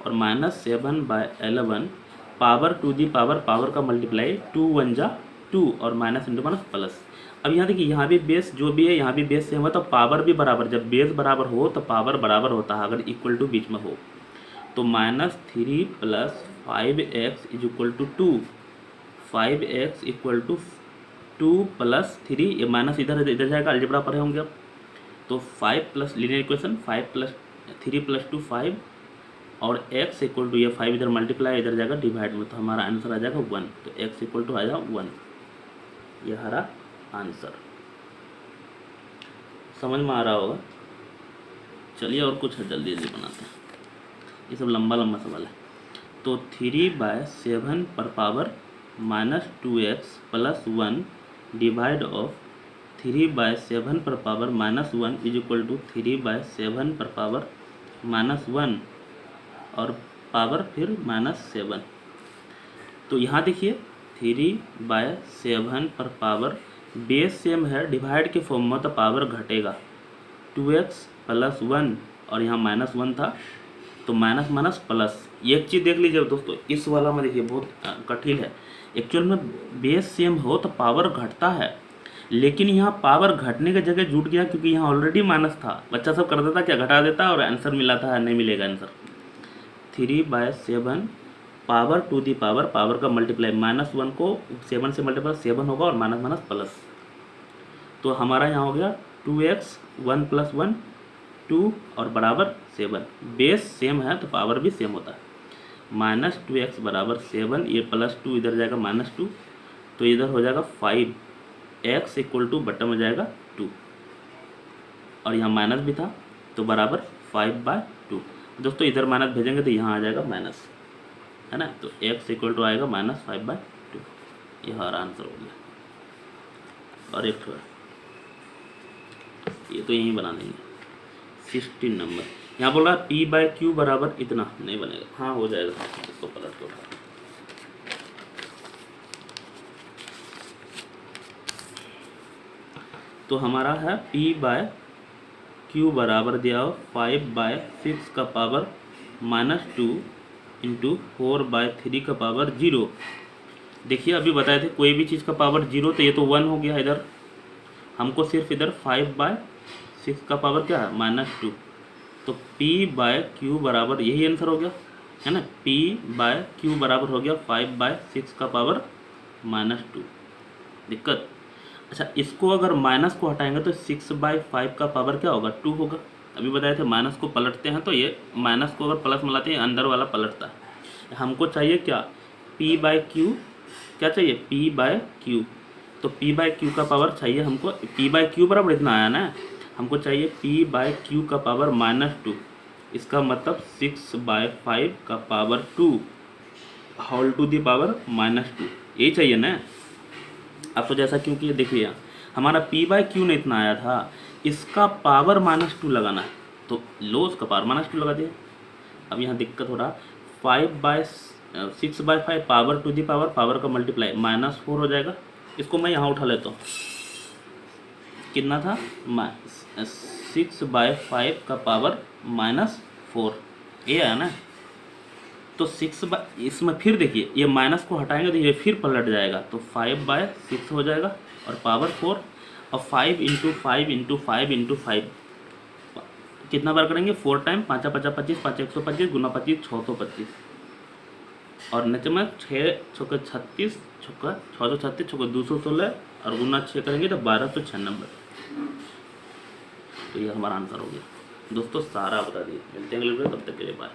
S1: और -7/11 पावर टू दी पावर का मल्टीप्लाई 2 1 जा 2 और माइनस इंटू माइनस प्लस। अब यहाँ देखिए, यहाँ भी बेस जो भी है, यहाँ भी बेस सेम है, तो पावर भी बराबर, जब बेस बराबर हो तो पावर बराबर होता है, अगर इक्वल टू बीच में हो। तो -3 + 5x is equal to 2, 5x equal to 2 + 3, ये माइनस इधर जाएगा, अलजेब्रा पढ़े होंगे अब। तो 5 प्लस लीनियर इक्वेशन, 5 + 3 + 2 5, और x इक्वल टू, ये 5 इधर मल्टीप्लाई, इधर जाएगा डिवाइड में, तो हमारा आंसर आ जाएगा 1। तो x इक्वल टू आ जाएगा 1, ये हमारा आंसर। समझ में आ रहा होगा। चलिए और कुछ जल्दी जल्दी बनाते हैं, ये सब लंबा लंबा सवाल है। तो 3/7 पर पावर -2x + 1 डिवाइड ऑफ 3/7 पर पावर -1 इज इक्वल टू 3/7 पर पावर -1 और पावर फिर -7। तो यहाँ देखिए 3/7 पर पावर बेस सेम है, डिवाइड के फॉर्म में, तो पावर घटेगा, 2x + 1 और यहाँ -1 था, तो माइनस माइनस प्लस। एक चीज़ देख लीजिए दोस्तों, इस वाला में देखिए बहुत कठिन है। एक्चुअल में बेस सेम हो तो पावर घटता है, लेकिन यहाँ पावर घटने की जगह जुट गया, क्योंकि यहाँ ऑलरेडी माइनस था। बच्चा सब कर देता क्या, घटा देता और आंसर मिला था, नहीं मिलेगा answer. 3/7 power to the power का मल्टीप्लाई, -1 को 7 से मल्टीप्लाई 7 होगा, और माइनस माइनस प्लस। तो हमारा यहाँ हो गया 2x 1 + 1 2 और बराबर 7। बेस सेम है तो पावर भी सेम होता है। -2x = 7, ये +2 इधर जाएगा -2, तो इधर हो जाएगा 5x इक्वल टू बटन में जाएगा 2, और यहाँ माइनस भी था, तो बराबर 5/2। दोस्तों इधर माइनस भेजेंगे तो यहाँ आ जाएगा माइनस, है ना। तो x इक्वल टू आएगा -5/2, ये हमारा आंसर हो गया। और एक थोड़ा ये तो यहीं बना देंगे। 16 नंबर यहाँ बोल रहा है P/Q बराबर इतना, नहीं बनेगा, हाँ हो जाएगा, इसको पलट के उठा। तो हमारा है P/Q बराबर दिया हो 5/6 का पावर -2 इंटू 4/3 का पावर 0। देखिए अभी बताए थे कोई भी चीज़ का पावर 0, तो ये तो 1 हो गया इधर। हमको सिर्फ इधर 5/6 का पावर क्या है -2, तो P/Q बराबर यही आंसर हो गया है ना। P/Q बराबर हो गया 5/6 का पावर -2। दिक्कत, अच्छा इसको अगर माइनस को हटाएंगे तो 6/5 का पावर क्या होगा 2 होगा। अभी बताए थे माइनस को पलटते हैं तो ये माइनस को अगर प्लस मिलाते हैं अंदर वाला पलटता है। हमको चाहिए क्या P/Q, क्या चाहिए P/Q, तो P/Q का पावर चाहिए हमको। P/Q बराबर इतना आया ना, हमको चाहिए P/Q का पावर -2, इसका मतलब 6/5 का power 2 whole to the power -2, यही चाहिए ना। अब तो जैसा क्योंकि ये देखिए हमारा P/Q ने इतना आया था, इसका पावर -2 लगाना है, तो लो उसका पावर -2 लगा दिया। अब यहाँ दिक्कत हो रहा 6/5 पावर टू दी पावर का मल्टीप्लाई -4 हो जाएगा। इसको मैं यहाँ उठा लेता हूँ, कितना था 6/5 का पावर -4, ये आया ना। तो इसमें फिर देखिए ये माइनस को हटाएंगे तो ये फिर पलट जाएगा, तो 5/6 हो जाएगा और पावर 4, और 5 × 5 × 5 × 5 कितना बार करेंगे 4 टाइम, 5 × 5 = 25, 5 × 125 गुना 25 625, और नीचे में 6 × 36 636 216 और गुना 6 करेंगे तो 1296। तो ये हमारा आंसर हो गया दोस्तों, सारा बता दिए। मिलते हैं अगले वीडियो, तब तक के लिए बाय।